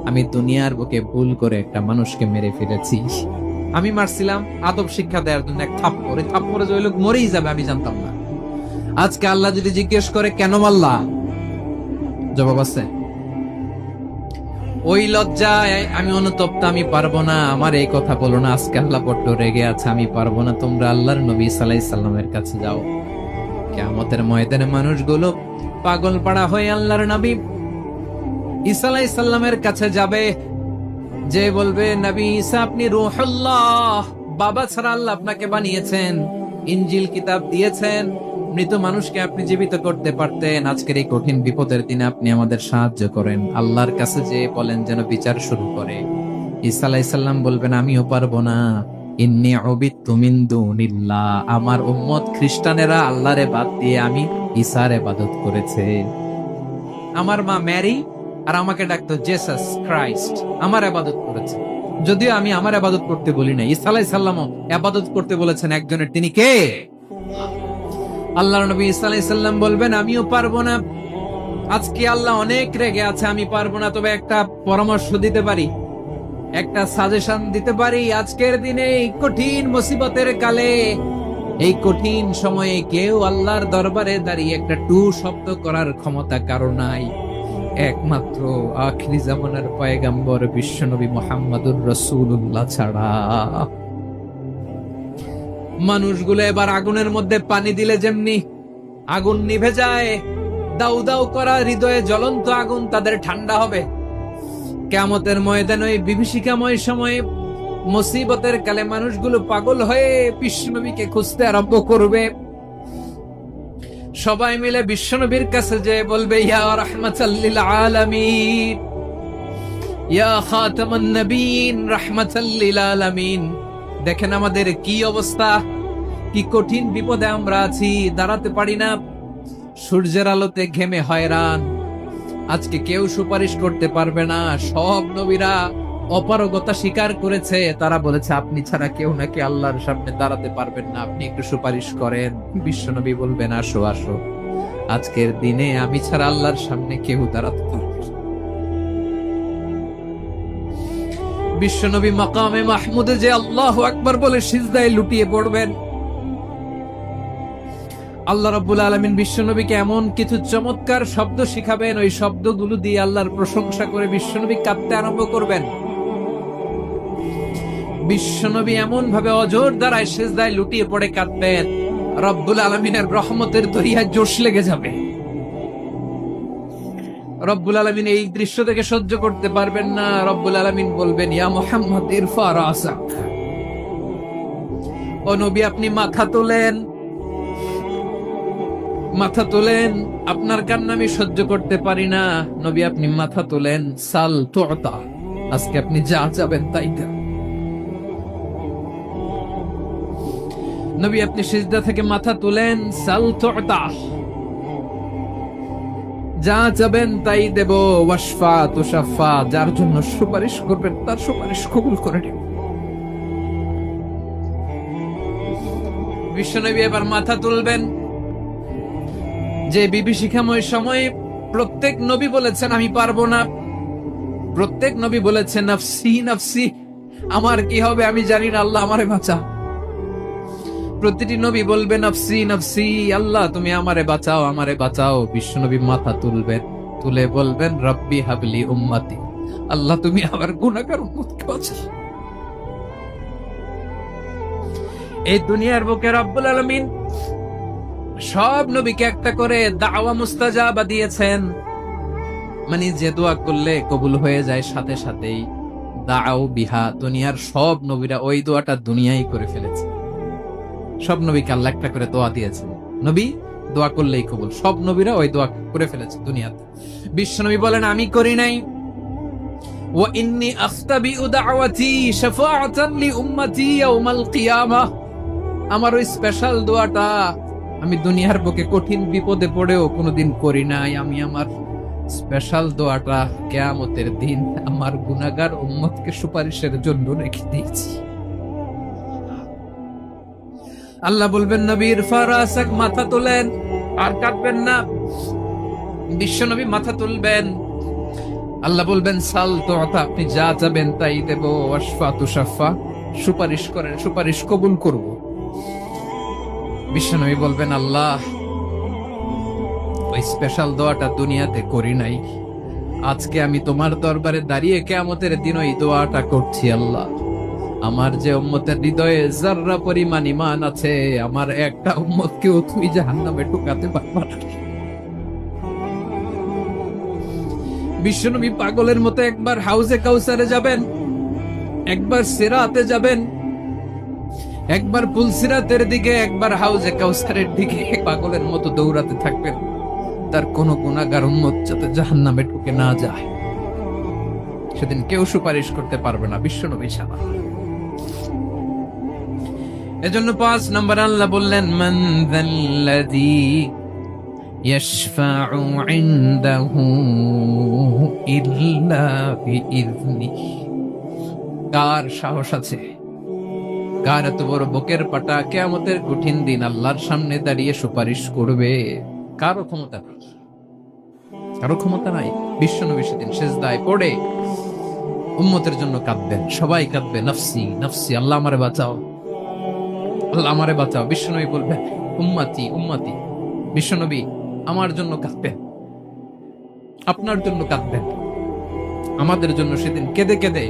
আমি দুনিয়ার বুকে ভুল করে একটা মানুষকে মেরে ফেলেছি। আমি মারছিলাম আদব শিক্ষা দেওয়ার জন্য এক থাপ্পড়, এই থাপ্পড়ে যে ওই লোক মরেই যাবে আমি জানতাম না। আজকে আল্লাহ যদি জিজ্ঞেস করে কেন মারলা, জবাব আছে? ওই লজ্জায় আমি অনুতপ্ত, আমি পারবো না, আমার এই কথা বলো না, আজকে আল্লাহ বড্ড রেগে আছে, আমি পারবো না, তোমরা আল্লাহর নবী ঈসা আলাইহিস সালামের কাছে যাও। কিয়ামতের ময়দানে মানুষগুলো পাগল পাড়া হয়ে আল্লাহর নবী ঈসা আলাইহিস সালামের কাছে যাবে, যে বলবে, নবী ঈসা আপনি রূহুল্লাহ, বাবা ছাড়া আল্লাহ আপনাকে বানিয়েছেন, ইনজিল কিতাব দিয়েছেন, মৃত মানুষকে আপনি জীবিত করতে পারতেন, আজকের এই কঠিন বিপদের দিনে আপনি আমাদের সাহায্য করেন। আল্লাহর কাছে যে বলেন যেন বিচার শুরু করে। ঈসা আলাইহিস সালাম বলবেন, আমিও পারবো না, ইন্নী উবিদতু মিন দুনিল্লাহ, আমার উম্মত খ্রিস্টানেরা আল্লাহরে বাদ দিয়ে আমি ঈসার ইবাদত করেছে। আমার মা ম্যারি আর আমাকে ডাকতো জেসাস ক্রাইস্ট, আমার ইবাদত করেছে, যদিও আমি আমার ইবাদত করতে বলি না। ঈসা আলাইহিস সালামও ইবাদত করতে বলেছেন একজনের, তিনি কে? আল্লাহর নবী ঈসা আলাইহিস সালাম বলবেন, আমিও পারবো না, আজকে আল্লাহ অনেক রেগে আছে, আমি পারবো না, তবে একটা পরামর্শ দিতে পারি, একটা সাজেশন দিতে পারি। আজকের দিনে এই কঠিন মুসিবতের কালে, এই কঠিন সময়ে কেউ আল্লাহর দরবারে দাঁড়িয়ে একটা টু শব্দ করার ক্ষমতা কারো নাই, একমাত্র আখিরি জামানার পয়গম্বর বিশ্বনবী মুহাম্মদুর রাসূলুল্লাহ ছাড়া। মানুষগুলো এবার আগুনের মধ্যে পানি দিলে যেমনি আগুন নিভে যায়, দাউ দাউ করা হৃদয়ে জ্বলন্ত আগুন তাদের ঠান্ডা হবে, কিয়ামতের ময়দানে ওই বিভীষিকাময় সময়ে মুসিবতের কালে মানুষগুলো পাগল হয়ে বিশ্বনবীকে খুঁজতে আরম্ভ করবে। সবাই মিলে বিশ্বনবীর কাছে যে বলবে, ইয়া রাহমাতাল লিল আলামিন, ইয়া খাতামান নবীন, রাহমাতাল লিল আলামিন, দেখেন আমাদের কি অবস্থা, কি কঠিন বিপদে আমরা আছি, দাঁড়াতে পারি না, সূর্যের আলোতে ঘেমে হয়রান, আজকে কেউ সুপারিশ করতে পারবে না। সব নবীরা অপারগতা স্বীকার করেছে, তারা বলেছে আপনি ছাড়া কেউ নাকি আল্লাহর সামনে দাঁড়াতে পারবেন না, আপনি একটু সুপারিশ করেন। বিশ্বনবী বলবেন, আসো আসো, আজকের দিনে আমি ছাড়া আল্লাহর সামনে কেউ দাঁড়াতে পারবে না। বিশ্বনবী মাকামে মাহমুদে যে আল্লাহু আকবার বলে সিজদায় লুটিয়ে পড়বেন। আল্লাহ রাব্বুল আলামিন বিশ্বনবীকে এমন কিছু চমৎকার শব্দ শিখাবেন, ওই শব্দগুলো দিয়ে আল্লাহর প্রশংসা করে বিশ্বনবী কাঁদতে আরম্ভ করবেন। বিশ্বনবী এমন ভাবে অজর দ্বারায় সিজদায় লুটিয়ে পড়ে কাঁদবেন, রব্বুল আলামিনের রহমতের দরিয়ায় জোশ লেগে যাবে। রব্বুল আলামিন এই দৃশ্য থেকে সহ্য করতে পারবেন না। রব্বুল আলামিন বলবেন, ইয়া মুহাম্মদ ইরফা রাসাক, ও নবী আপনি মাথা তোলেন, মাথা তোলেন, আপনার কান্না আমি সহ্য করতে পারি না। নবী আপনি মাথা তোলেন, সাল তুতা, আজকে আপনি যা চাবেন তাই দেন। নবী আপনি সিজদা থেকে মাথা তুলেন, সাল তুতা, যা চাবেন তাই দেব, ওয়াশফা তুশাফা, যার জন্য সুপারিশ করবেন তার সুপারিশ কবুল করে নিব। বিশ্বনবী এবার মাথা তুলবেন। যে বিভীষিকাময় সময়ে প্রত্যেক নবী বলেছেন আমি পারবো না, প্রত্যেক নবী বলেছেন নাফসি নাফসি, আমার কি হবে আমি জানি না, আল্লাহ আমারে বাঁচা। প্রতিটি নবী বলবেন নাফসি নাফসি, আল্লাহ তুমি আমারে বাঁচাও, আমারে বাঁচাও। বিশ্বনবী মাথা তুলবেন, তুলে বলবেন রব্বি হাবলি উম্মতি, আল্লাহ তুমি আমার গুনাহগার উম্মতকে বাঁচাও। এই দুনিয়ার বুকে রব্বুল আলামিন সব নবীকে একটা করে দাওয়া মুস্তাজাবা দিয়েছেন, মানে যে দোয়া করলে কবুল হয়ে যায় সাথে সাথেই। দাও বিহা, দুনিয়ার সব নবীরা ওই দোয়াটা দুনিয়ায় করে ফেলেছে। সব নবীকে আল্লাহ একটা করে দোয়া দিয়েছেন, নবী দোয়া করলেই কবুল, সব নবীরা ওই দোয়া করে ফেলেছে দুনিয়াতে। বিশ্বনবী বলেন আমি করি নাই। ওয়া ইন্নী আখতাবিউ দাওয়াতি শাফাআতান লি উম্মতি ইয়াউমাল কিয়ামাহ, আমার ওই স্পেশাল দোয়াটা আমি দুনিয়ার বুকে কঠিন বিপদে পড়েও কোনোদিন করি নাই। আমি আমার স্পেশাল দোয়াটা কিয়ামতের দিন আমার গুনাহগার উম্মতকে সুপারিশের জন্য রেখে দিয়েছি। আল্লাহ বলবেন নবী ইরফা রাসাক, মাথা তোলেন, আর কাঁদবেন না। বিশ্বনবী মাথা তুলবেন, আল্লাহ বলবেন সাল তুতা, আপনি যা চাবেন তাই দেব, ওয়াশফা তুশাফা, সুপারিশ করেন, সুপারিশ কবুল করব। বিশ্বনবী বলবেন আল্লাহ ওই স্পেশাল দোয়াটা দুনিয়াতে করি নাই। আজকে আমি তোমার দরবারে দাঁড়িয়ে কিয়ামতের দিন ওই দোয়াটা করছি। আল্লাহ, আমার যে উম্মতের হৃদয়ে যাররা পরিমাণ ঈমান আছে, আমার একটা উম্মতকেও তুই জাহান্নামে ঢুকাতে পারবা না। বিশ্বনবী পাগলের মতো একবার হাউজে কাউসারে যাবেন, একবার সিরাতে যাবেন, একবার পুলসিরাতের দিকে, একবার হাউজে কাউসারের দিকে পাগলের মতো দৌড়াতে থাকবেন। তার কোন গুনাহগার উম্মত যাতে জাহান্নামে ঢুকে না যায়, সেদিন কেউ সুপারিশ করতে পারবে না বিশ্বনবী ছাড়া। এজন্য 5 নম্বর আল্লাহ বললেন, মান যাল্লাযী ইয়াশফাউ ইনদাহু ইল্লা বিইযনিহি। কার সাহস আছে, কার এত বড় বুকের পাটা কিয়ামতের কঠিন দিন আল্লাহর সামনে দাঁড়িয়ে সুপারিশ করবে? কারো ক্ষমতা নেই, কারো ক্ষমতা নাই। বিশ্বনবী সেদিন সিজদায় পড়ে উম্মতের জন্য কাঁদবেন, সবাই কাঁদবে, নফসি নফসি, আল্লাহ আমারে বাঁচাও, আল্লাহ আমারে বাঁচাও। বিশ্বনবী বলবেন, উম্মতি উম্মতি। বিশ্বনবী আমার জন্য কাঁদবেন, আপনার জন্য কাঁদবেন, আমাদের জন্য সেদিন কেঁদে কেঁদে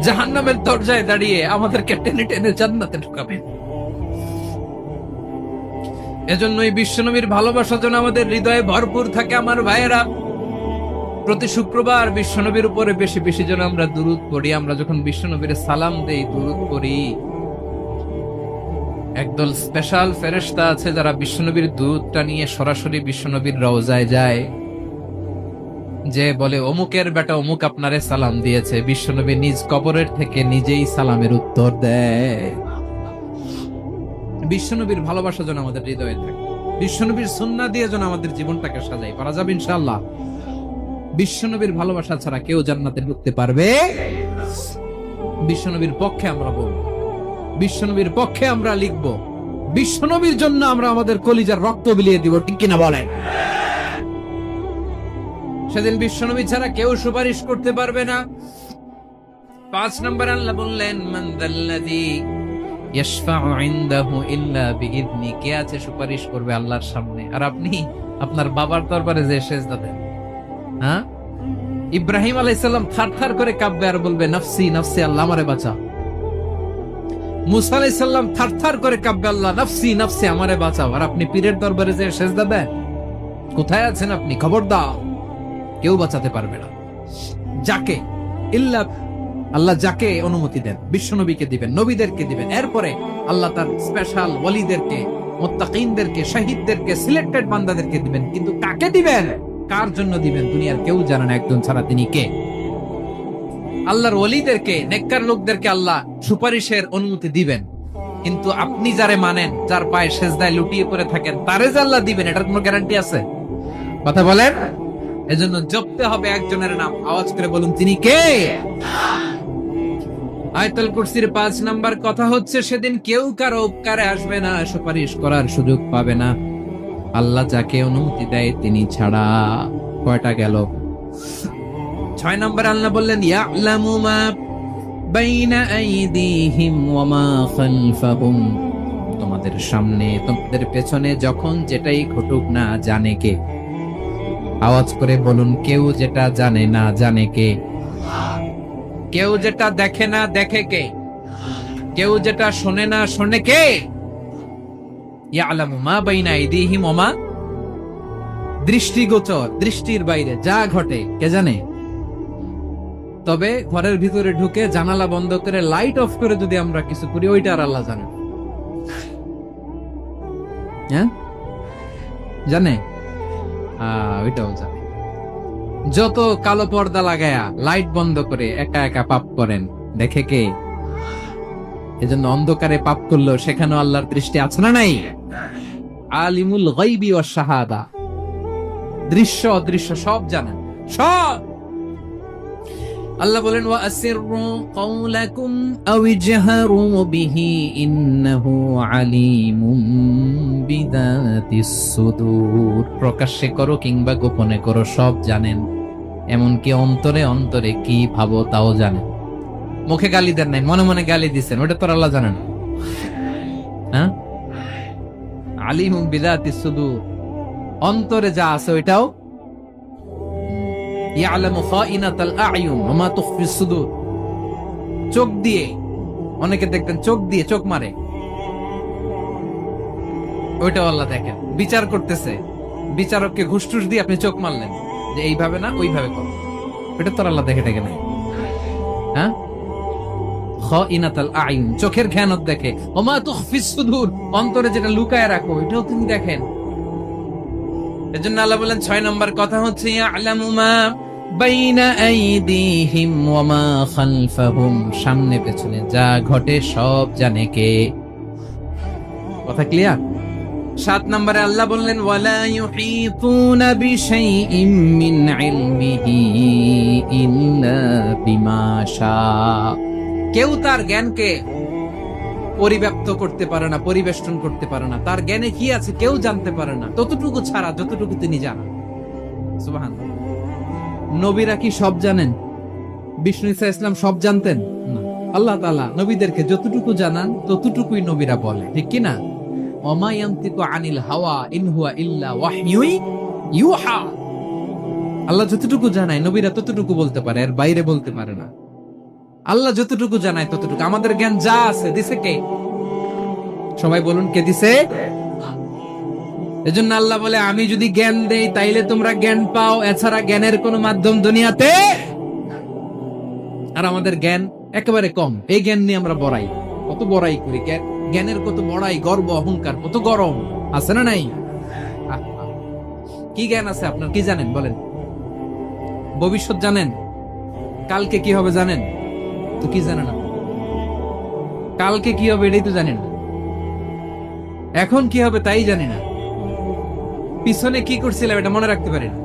জাহান্নামের দরজায় দাঁড়িয়ে আমাদেরকে টেনে টেনে জান্নাতে ঢুকাবেন। এজন্যই বিশ্বনবীর ভালোবাসা যেন আমাদের হৃদয়ে ভরপুর থাকে। আমার ভাইয়েরা, প্রতি শুক্রবার বিশ্বনবীর উপরে বেশি বেশি যেন আমরা দুরূদ পড়ি। আমরা যখন বিশ্বনবীর সালাম দেই, দুরূদ পড়ি, একদল স্পেশাল ফেরেশতা আছে যারা বিশ্বনবীর দুরূদটা নিয়ে সরাসরি বিশ্বনবীর রওজায় যায়, যে বলে অমুকের বেটা অমুক আপনারে সালাম দিয়েছে। বিশ্বনবী নিজ কবরের থেকে নিজেই সালামের উত্তর দেয়। বিশ্বনবীর ভালোবাসা যেন আমাদের হৃদয়ে থাকে, বিশ্বনবীর সুন্নাহ দিয়ে যেন আমাদের জীবনটাকে সাজাই। পারা যাবে ইনশাআল্লাহ। বিশ্বনবীর ভালোবাসা ছাড়া কেউ জান্নাতে ঢুকতে পারবে? বিশ্বনবীর পক্ষে আমরা বলবো, বিশ্বনবীর পক্ষে আমরা লিখব, বিশ্বনবীর জন্য আমরা আমাদের কলিজার রক্ত বিলিয়ে দিব, ঠিক কিনা বলেন? সেদিন বিশ্বনবী ছাড়া কেউ সুপারিশ করতে পারবে না। 5 নম্বর আল্লাহ বললেন, মান যাল্লাযী ইয়াশফাউ ইনদাহু ইল্লা বিইযনি। কে আছে সুপারিশ করবে আল্লাহর সামনে? আর আপনি আপনার বাবার দরবারে যে সেজদা দেন, হ্যাঁ? ইব্রাহিম আলাইহিস সালাম থারথার করে কাঁপবে আর বলবে, নফসি নফসি, আল্লাহ আমারে বাঁচা। মুসা আলাইহিস সালাম থারথার করে কাঁপবে, আল্লাহ নফসি নফসি, আমারে বাঁচাও। আর আপনি পীরের দরবারে যে সেজদা দেন, কোথায় আছেন আপনি? খবর দাও, কেউ বাঁচাতে পারবে না। যাকে ইল্লা আল্লাহ যাকে অনুমতি দেন, বিশ্বনবীকে দিবেন, নবীদেরকে দিবেন, এরপরে আল্লাহ তার স্পেশাল ওয়ালিদেরকে, মুত্তাকিনদেরকে, শহীদদেরকে, সিলেক্টেড বান্দাদেরকে দিবেন। কিন্তু কাকে দিবেন, কার জন্য দিবেন, দুনিয়ার কেউ জানে না একজন ছাড়া। তিনি কে? আল্লাহর ওয়ালিদেরকে, নেককার লোকদেরকে আল্লাহ সুপারিশের অনুমতি দিবেন। কিন্তু আপনি যারে মানেন, যার পায়ে সেজদায় লুটিয়ে পড়ে থাকেন, তারে যে আল্লাহ দিবেন, এটার কোনো গ্যারান্টি আছে? কথা বলেন। এজন্য জপতে হবে একজনের নাম। আওয়াজ করে বলুন, তিনি কে? আয়াতুল কুরসির 5 নাম্বার কথা হচ্ছে, সেদিন কেউ কারো উপকারে আসবে না, সুপারিশ করার সুযোগ পাবে না, আল্লাহ যাকে অনুমতি দেয় তিনি ছাড়া। কয়টা গেল? 6 নাম্বার আল্লাহ বললেন, ইয়ালামু মা বাইনা আইদিহিম ওয়া মা খালফাহুম। তোমাদের সামনে, তোমাদের পেছনে যখন যেটাই ঘটুক না, জানে কে? আওয়াজ করে বলুন, কেউ যেটা জানে না, জানে কে? কেউ যেটা দেখে না, দেখে কে? কেউ যেটা শোনে না, শোনে কে? ইয়ালামু মা বাইনা আইদিহিম ওয়া মা, দৃষ্টিগোচর, দৃষ্টির বাইরে যা ঘটে কে জানে? তবে ঘরের ভিতরে ঢুকে জানালা বন্ধ করে লাইট অফ করে যদি আমরা কিছু করি, ওইটা আর আল্লাহ জানে। হ্যাঁ, জানে, ওইটাও জানে। যত কালো পর্দা লাগায়া লাইট বন্ধ করে একা একা পাপ করেন, দেখে কে? এজন্য অন্ধকারে পাপ করলেও সেখানেও আল্লাহর দৃষ্টি আছে না নাই? আলিমুল গায়বি ওয়াশ শাহাদা, দৃশ্য অদৃশ্য সব জানেন, সব। আল্লাহ বলেন, ওয়া আসিররু কাওলাকুম আও ইজহারু বিহি ইন্নাহু আলিমুম বিযাতিস সুদূর। প্রকাশ্যে করো কিংবা গোপনে করো, সব জানেন। এমনকি অন্তরে অন্তরে কি ভাবো তাও জানেন। মুখে গালি দেন নাই, মনে মনে গালি দিচ্ছেন, ওটা তো আল্লাহ জানেন। হ্যাঁ, আলিমুম বিযাতিস সুদূর। অন্তরে যা আছে ওইটাও ইয়ালামু খাইনাতাল আ'য়ুন ওয়া মা তুখফিস সুদূর। চোখ দিয়ে, অনেকে দেখবেন চোখ দিয়ে চোখ মারে, ওইটাও আল্লাহ দেখেন। বিচার করতেছে, বিচারককে ঘুষ টুস দিয়ে আপনি চোখ মারলেন যে এইভাবে না ওইভাবে করো, ওইটা তো আল্লাহ দেখে টেকে নাই। হ্যাঁ, খাইনাতাল আ'য়ুন, চোখের খেয়ানত দেখে। ওয়া মা তুখফিস সুদূর, অন্তরে যেটা লুকায় রাখো ওইটাও তিনি দেখেন। এজন্য আল্লাহ বলেন 6 নম্বর কথা হচ্ছে ইয়ালামু মা বাইনা আইদিহিম ওয়া মা খালফাহুম, সামনে পেছনে যা ঘটে সব জানে কে। কথা ক্লিয়ার? 7 নম্বরে আল্লাহ বললেন ওয়ালা ইউহিতুনা বিশাইইম মিন ইলমিহি ইল্লা বিমা শা, কেউ তার জ্ঞানকে পরিব্যাপ্ত করতে পারে না, পরিবেষ্টন করতে পারে না। তার জ্ঞানে কি আছে কেউ জানতে পারে না, ততটুকু ছাড়া যতটুকু তিনি জানেন। সুবহানাল্লাহ। নবীরা কি সব জানেন? বিষ্ণু ঈসা ইসলাম সব জানতেন না। আল্লাহ তাআলা নবীদেরকে যতটুকু জানান ততটুকুই নবীরা বলে, ঠিক কি না? ওমা ইয়ানতিকু আনিল হাওয়া ইন হুয়া ইল্লা ওয়াহয়ু ইউহা। আল্লাহ যতটুকু জানায় নবীরা ততটুকু বলতে পারে, এর বাইরে বলতে পারে না। আল্লাহ যতটুকু জানায় ততটুকু। আমাদের জ্ঞান যা আছে দিছে কে? সবাই বলুন, কে দিছে? এজন্য আল্লাহ বলে আমি যদি জ্ঞান দেই তাইলে তোমরা জ্ঞান পাও, এছাড়া জ্ঞানের কোন মাধ্যম দুনিয়াতে। আর আমাদের জ্ঞান একেবারে কম, এই জ্ঞান নিয়ে আমরা বড়াই, কত বড়াই করি। জ্ঞানের কত বড়াই, গর্ব অহংকার, কত গরম আছে না নাই? কি জ্ঞান আছে আপনার? কি জানেন বলেন? ভবিষ্যৎ জানেন? কালকে কি হবে জানেন? তো কি জানেন না? কালকে কি হবে এটাই তো জানেন না। এখন কি হবে তাই জানি না। পিছনে কি করছিলাম এটা মনে রাখতে পারি না।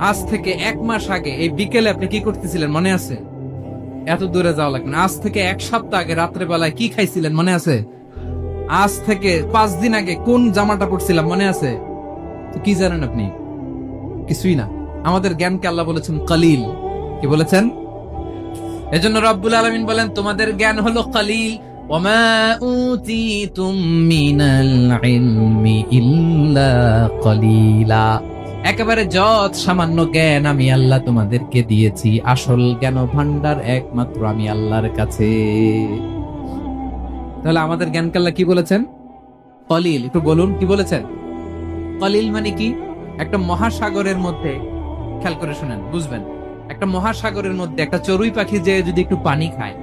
আজ থেকে 1 মাস আগে এই বিকেলে আপনি কি করতেছিলেন মনে আছে? এত দূরে যাওয়া লাগবে না। আজ থেকে 1 সপ্তাহ আগে রাত্রে বেলায় কি খাইছিলেন মনে আছে? আজ থেকে 5 দিন আগে কোন জামাটা পরছিলাম মনে আছে? তো কি জানেন আপনি? কিছুই না। আমাদের জ্ঞানকে আল্লাহ বলেছেন কলিল। কি বলেছেন? এজন্য রব্বুল আলামিন বলেন তোমাদের জ্ঞান হলো কলিল। ওয়ামা উতিতুম মিনাল ইলমি ইল্লা কলিলা, একেবারে যত সামান্য জ্ঞান আমি আল্লাহ তোমাদেরকে দিয়েছি। আসল জ্ঞান ভান্ডার একমাত্র আমি আল্লাহর কাছে। তাহলে আমাদের জ্ঞানকে আল্লাহ কি বলেছেন? কলিল। একটু বলুন কি বলেছেন? কলিল মানে কি? একটা মহাসাগরের মধ্যে, খেয়াল করে শুনেন বুঝবেন, একটা মহাসাগরের মধ্যে একটা চড়ুই পাখি যে যদি একটু পানি খায়,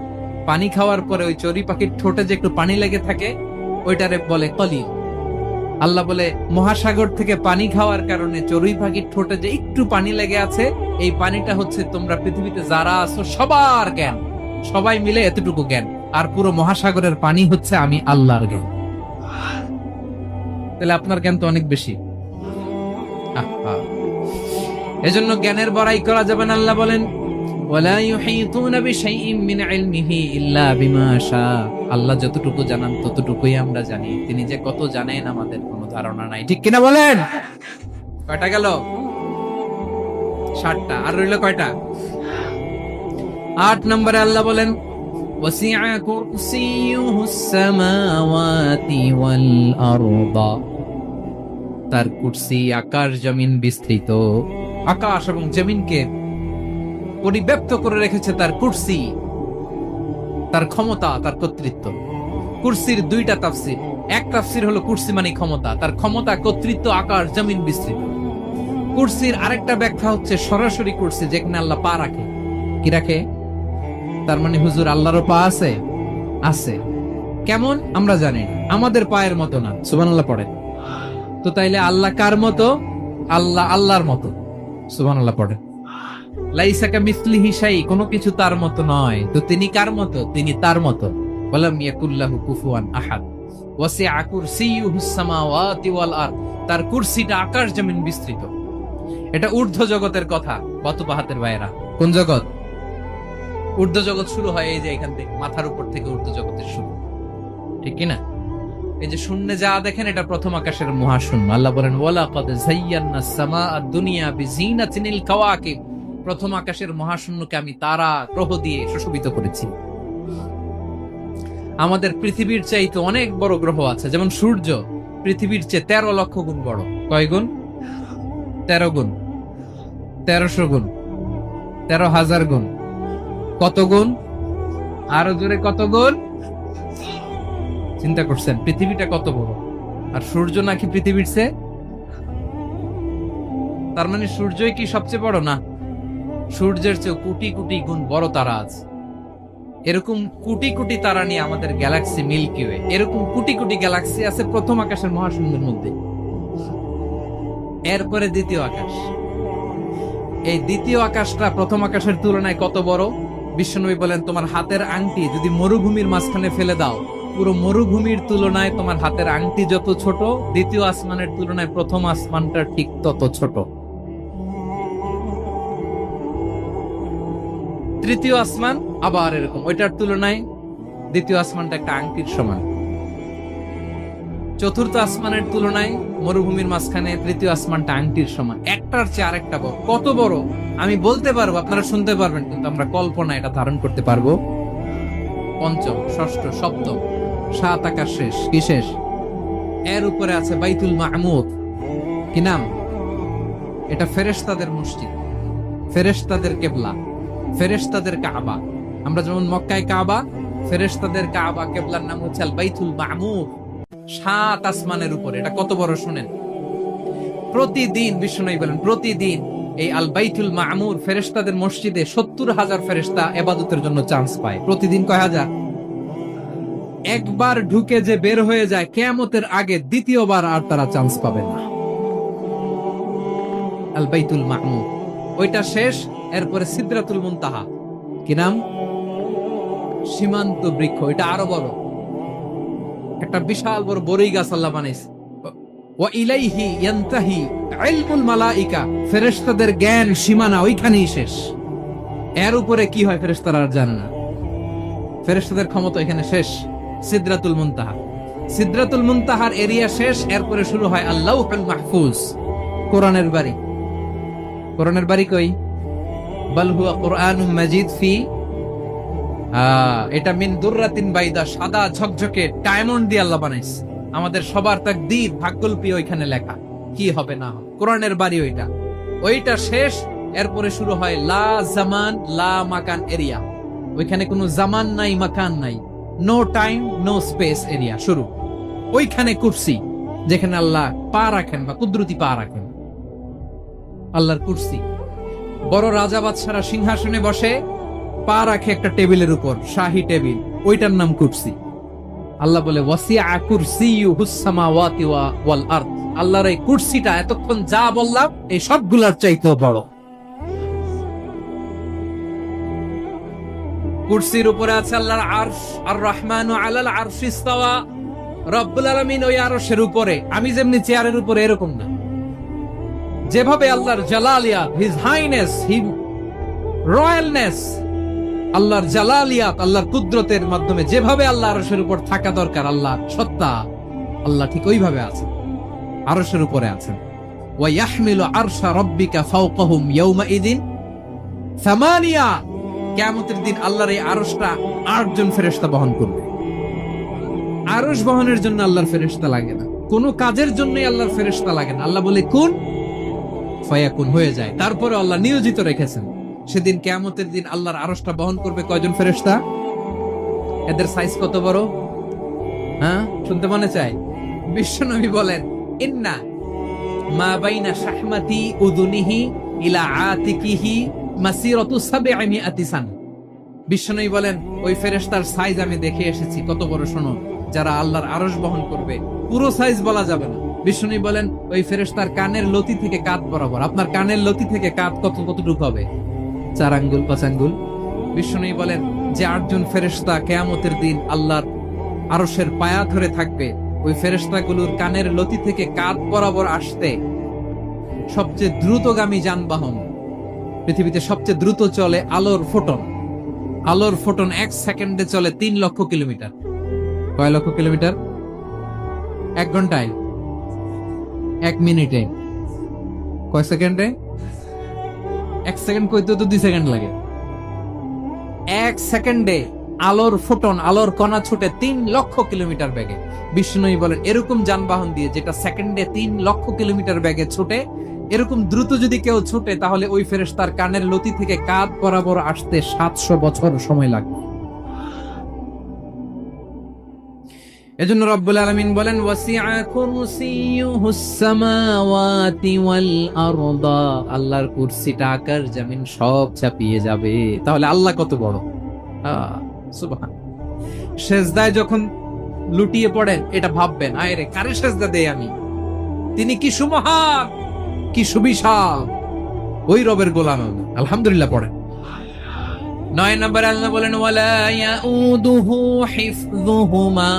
পানি খাওয়ার পরে ওই চড়ুই পাখির ঠোঁটে যে একটু পানি লেগে থাকে ওইটারে বলে কলিল। আল্লাহ বলে মহাসাগর থেকে পানি খাওয়ার কারণে চড়ুই পাখির ঠোঁটে যে একটু পানি লেগে আছে, এই পানিটা হচ্ছে তোমরা পৃথিবীতে যারা আছো সবার জ্ঞান, সবাই মিলে এতটুকু জ্ঞান। আর পুরো মহাসাগরের পানি হচ্ছে আমি আল্লাহর জ্ঞান। তাহলে আপনার জ্ঞান তো অনেক বেশি। এজন্য জ্ঞানের বড়াই করা যাবে না। আল্লাহ বলেন ওয়ালা ইউহিতুনা বিশাইইম মিন ইলমিহি ইল্লা বিমা শা, আল্লাহ যতটুকু জানান ততটুকুই আমরা জানি। তিনি যে কত জানেন আমাদের কোনো ধারণা নাই, ঠিক কিনা বলেন? কয়টা গেল? 7টা। আর রইল কয়টা? 8 নম্বরে আল্লাহ বলেন ওয়াসিআ কুরসিয়ুহুস সামাওয়াতি ওয়াল আরদা, তার কুরসি আকাশ জমিন বিস্তৃত। আকাশ এবং জমিনকে পরিব্যাপ্ত করে রেখেছে তার কুরসি, তার ক্ষমতা, তার কর্তৃত্ব। কুরসির 2টা তাফসীর। এক তাফসীর হলো কুরসি মানে ক্ষমতা, তার ক্ষমতা, কর্তৃত্ব, আকাশ জমিন বিস্তৃত। কুরসির আরেকটা ব্যাখ্যা হচ্ছে সরাসরি কুরসি, যেখানে আল্লাহ পা রাখে। কি রাখে? তার মানে হুজুর আল্লাহরও পা আছে? আছে। কেমন আমরা জানি না, আমাদের পায়ের মতো না। সুবহানাল্লাহ পড়ে। তো তাইলে আল্লাহ কার মতো? আল্লাহ আল্লাহর মতো। সুবহানাল্লাহ পড়ে। লাইসা কামিসলিহি শাই, কোনো কিছু তার মতো নয়। তো তিনি কার মতো? তিনি তার মতো। ওয়ালাম ইয়াকুল্লাহু কুফুয়ান আহাদ। ওয়াসিআ কুরসিয়ুহুস সামাওয়াতি ওয়াল আরদ, তার কুরসিটা আকাশ জমিন বিস্তৃত। এটা ঊর্ধ্ব জগতের কথা। কত বাহাতের ভাইরা, কোন জগৎ? ঊর্ধ্ব জগৎ শুরু হয় এই যে এখান থেকে, মাথার উপর থেকে ঊর্ধ্ব জগতের শুরু, ঠিক কি না? এই যে শূন্যে যা দেখেন এটা প্রথম আকাশের মহাশূন্য। আল্লাহ বলেন ওয়ালাকাদ যায়্যানাস সামাআদ দুনিয়া বিজিনাতিল কাওয়াকিব, প্রথম আকাশের মহাশূন্যকে আমি তারা গ্রহ দিয়ে সুশোভিত করেছি। আমাদের পৃথিবীর চাইতে অনেক বড় গ্রহ আছে, যেমন সূর্য পৃথিবীর চেয়ে 13 লক্ষ গুণ বড়। কয় গুণ? 13 গুণ, 1300 গুণ, 13,000 গুণ, কত গুণ? আরো জোরে কত গুণ? চিন্তা করছেন পৃথিবীটা কত বড়, আর সূর্য নাকি পৃথিবীর চেয়ে? তার মানে সূর্যই কি সবচেয়ে বড়? না, সূর্যের চেয়ে কোটি কোটি গুণ বড় তারা আছে। এরকম কোটি কোটি তারা নিয়ে আমাদের গ্যালাক্সি মিল্কি ওয়ে, এরকম কোটি কোটি গ্যালাক্সি আছে প্রথম আকাশের মহাশূন্যের মধ্যে। এরপরে দ্বিতীয় আকাশ, এই দ্বিতীয় আকাশটা প্রথম আকাশের তুলনায় কত বড়? বিশ্বনবী বলেন, তোমার হাতের আংটি যদি মরুভূমির মাঝখানে ফেলে দাও, পুরো মরুভূমির তুলনায় তোমার হাতের আংটি যত ছোট, দ্বিতীয় আসমানের তুলনায় প্রথম আসমানটা ঠিক তত ছোট। তৃতীয় আসমান আবার এরকম, ওইটার তুলনায় দ্বিতীয় আসমানটা একটা আংটির সমান। চতুর্থ আসমানের তুলনায় মরুভূমির মাঝখানে তৃতীয় আসমানটা আংটির সমান। একটার চেয়ে আরেকটা বড়। কত বড় আমি বলতে পারবো, আপনারা শুনতে পারবেন, কিন্তু আমরা কল্পনা এটা ধারণ করতে পারবো। পঞ্চম, ষষ্ঠ, সপ্তম, 7 আকাশ শেষ। কি শেষ? এর উপরে আছে বাইতুল মামুর। কি নাম? এটা ফেরেশতাদের মসজিদ, ফেরেশতাদের কেবলা, ফেরেশতাদের কাবা। আমরা যেমন মক্কায় কাবা, ফেরেশতাদের কাবা কেবলার নাম হচ্ছে আল বাইতুল মামুর। 7 আসমানের উপরে। এটা কত বড় শুনেন। প্রতিদিন বিশ্বনবী বলেন, প্রতিদিন এই আল বাইতুল মামুর ফেরেশতাদের মসজিদে 70,000 ফেরেশতা ইবাদতের জন্য চান্স পায়। প্রতিদিন কয় হাজার? একবার ঢুকে যে বের হয়ে যায় কিয়ামতের আগে দ্বিতীয়বার আর তারা চান্স পাবে না। আল বাইতুল মামুর ওইটা শেষ। এরপরে সিদরাতুল মুনতাহা। কি নাম? সীমান্ত বৃক্ষ। এটা আরো বড়, একটা বিশাল বড় বড়ই গাছ আল্লাহ বানাইছে। ওয়া ইলাইহি ইয়ানতাহি ইলমুল মালাইকা, ফেরেশতাদের জ্ঞান সীমানা ওইখানেই শেষ। এর উপরে কি হয় ফেরেশতারা আর জানে না। ফেরেশতাদের ক্ষমতা এখানে শেষ। সিদরাতুল মুনতাহা, সিদরাতুল মুনতাহার এরিয়া শেষ। এরপরে শুরু হয় আল্লাহুল মাহফুজ, কোরআনের বাড়ি। কোরআনের বাড়ি কই? বাল হুয়া কুরআনুম মাজিদ ফি, এটা মিন দুররাতিন বাইদা, সাদা ঝকঝকে ডায়মন্ড দিয়ে আল্লাহ বানাইছে। আমাদের সবার তাকদীর ভাগ্যলিপি ওইখানে লেখা, কি হবে না হবে। কোরআনের বাড়ি ওইটা, ওইটা শেষ। এরপরে শুরু হয় লা জামান লা মাকান এরিয়া। ওইখানে কোনো জামান নাই, মাকান নাই, no time no space area শুরু। ওইখানে কুরসি, যেখানে আল্লাহ পা রাখেন বা কুদরতি পা রাখেন, আল্লাহর কুরসি। বড় রাজা বাদশারা সিংহাসনে বসে, পা রাখে একটা টেবিলের উপর, শাহী টেবিল, ওইটার নাম কুরসি। আল্লাহ বলে ওয়াসিআ কুরসিয়ুহুস সামাওয়াতি ওয়াল আরদ। আল্লাহর এই কুরসিটা এতক্ষণ যা বললাম এই সবগুলোর চাইতেও বড়। কুরসির উপরে আছে আল্লাহর আরশ। আর রহমানু আলাল আরশি ইস্তাওয়া। রব্বুল আলামিন ওই আরশের উপরে। আমি যেমনি চেয়ারের উপরে এরকম না। যেভাবে আল্লাহর জালালিয়াত, হিজ হাইনেস, হিজ রয়্যালনেস, আল্লাহর জালালিয়াত, আল্লাহর কুদরতের মাধ্যমে যেভাবে আল্লাহ আরশের উপর থাকা দরকার, আল্লাহ সত্তা, আল্লাহ ঠিক ওইভাবে আছে, আরশের উপরে আছেন। ওয়া ইয়াহমিলু আরশা রাব্বিকা ফাওকাহুম ইয়াওমাইদিন সামানিয়া। কিয়ামতের দিন আল্লাহর এই আরশটা 8 জন ফেরেশতা বহন করবে। আরশ বহনের জন্য আল্লাহর ফেরেশতা লাগে না, কোনো কাজের জন্যই আল্লাহর ফেরেশতা লাগে না। আল্লাহ বলে কুন ফায়াকুন, হয়ে যায়। তারপরে আল্লাহ নিয়োজিত রেখেছেন। সেদিন কিয়ামতের দিন আল্লাহর আরশটা বহন করবে কয়জন ফেরেশতা? এদের সাইজ কত বড়? হ্যাঁ, শুনতে মনে চায়? বিশ্বনবী বলেন, ইন্না মা বাইনা শাহমাতি উযুনিহি ইলা আতিকিহি মাসিরাতু 700 সানা। বিশ্বনবী বলেন, ওই ফেরেশতার সাইজ আমি দেখে এসেছি। কত বড় শোনো, যারা আল্লাহর আরশ বহন করবে। পুরো সাইজ বলা যাবে না। বিশ্বনবী বলেন, ওই ফেরেশতার কানের লতি থেকে কাঁধ বরাবর। আপনার কানের লতি থেকে কাঁধ কতটুকু হবে? 4 আঙ্গুল 5 আঙ্গুল। বিশ্বনবী বলেন যে 8 জন ফেরেশতা কিয়ামতের দিন আল্লাহর আরশের পায়া ধরে থাকবে, ওই ফেরেশতাগুলোর কানের লতি থেকে কাঁধ বরাবর আসতে সবচেয়ে দ্রুতগামী যানবাহন, পৃথিবীতে সবচেয়ে দ্রুত চলে আলোর ফোটন। আলোর ফোটন 1 সেকেন্ডে চলে 3 লক্ষ কিলোমিটার। কয় লক্ষ কিলোমিটার? 1 ঘন্টায়? 1 মিনিটে? কয় সেকেন্ডে? 1 সেকেন্ড কইতে তো 2 সেকেন্ড লাগে। 1 সেকেন্ডে আলোর ফোটন, আলোর কণা ছুটে 3 লক্ষ কিলোমিটার বেগে। বিষ্ণুই বলেন, এরকম যানবাহন দিয়ে যেটা সেকেন্ডে 3 লক্ষ কিলোমিটার বেগে ছুটে, এরকম দ্রুত যদি কেউ ছুটে তাহলে ওই ফেরেশতার কানের লতি থেকে কাঁধ বরাবর আসতে 700 বছর সময় লাগবে। এজন্য রব্বুল আলামিন বলেন ওয়াসিআ কুরসিয়ুহুস সামাওয়াতি ওয়াল আরদা, আল্লাহর কুরসিটা আকাশ জমিন সব চাপিয়ে যাবে। তাহলে আল্লাহ কত বড়! সুবহান। সেজদায় যখন লুটিয়ে পড়েন এটা ভাববেন, আয় রে কারে সেজদা দেই আমি, তিনি কি সুমহান, কি সুবিশাল, ওই রবের গোলাম আমি। আলহামদুলিল্লাহ পড়েন। 9 নম্বর আল্লাহ বলেন ওয়ালা ইয়াউদুহু হিফযুহুমা,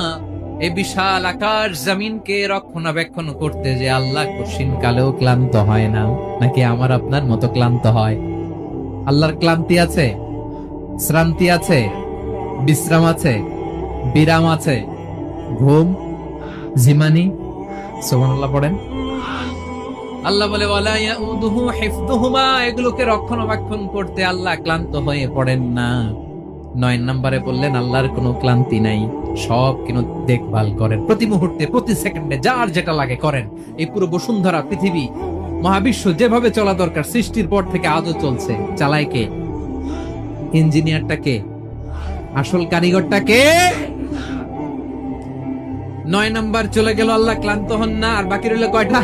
এই বিশাল আকাশ জমিনকে রক্ষণাবেক্ষণ করতে যে আল্লাহ কঠিন কালেও ক্লান্ত হয় না, নাকি আমার আপনার মতো ক্লান্ত হয়? আল্লাহর ক্লান্তি আছে, শ্রান্তি আছে, বিশ্রাম আছে, বিরাম আছে, ঘুম, জিমানি? সুবহানাল্লাহ পড়েন। আল্লাহ বলে ওয়ালা ইয়াউদুহু হিফযুহুমা, এগুলোকে রক্ষণাবেক্ষণ করতে আল্লাহ ক্লান্ত হয়ে পড়েন না। 9 নম্বরে বললেন আল্লাহর কোনো ক্লান্তি নাই, সব কিন্তু দেখভাল করেন, প্রতি মুহূর্তে প্রতি সেকেন্ডে যার যেটা লাগে করেন। এই পুরো বসুন্ধরা, পৃথিবী, মহাবিশ্ব যেভাবে চলা দরকার সৃষ্টির পর থেকে আজও চলছে। চালায় কে? ইঞ্জিনিয়ারটা কে? আসল কারিগরটা কে? 9 নম্বর চলে গেল, আল্লাহ ক্লান্ত হন না। আর বাকি রইল কয়টা?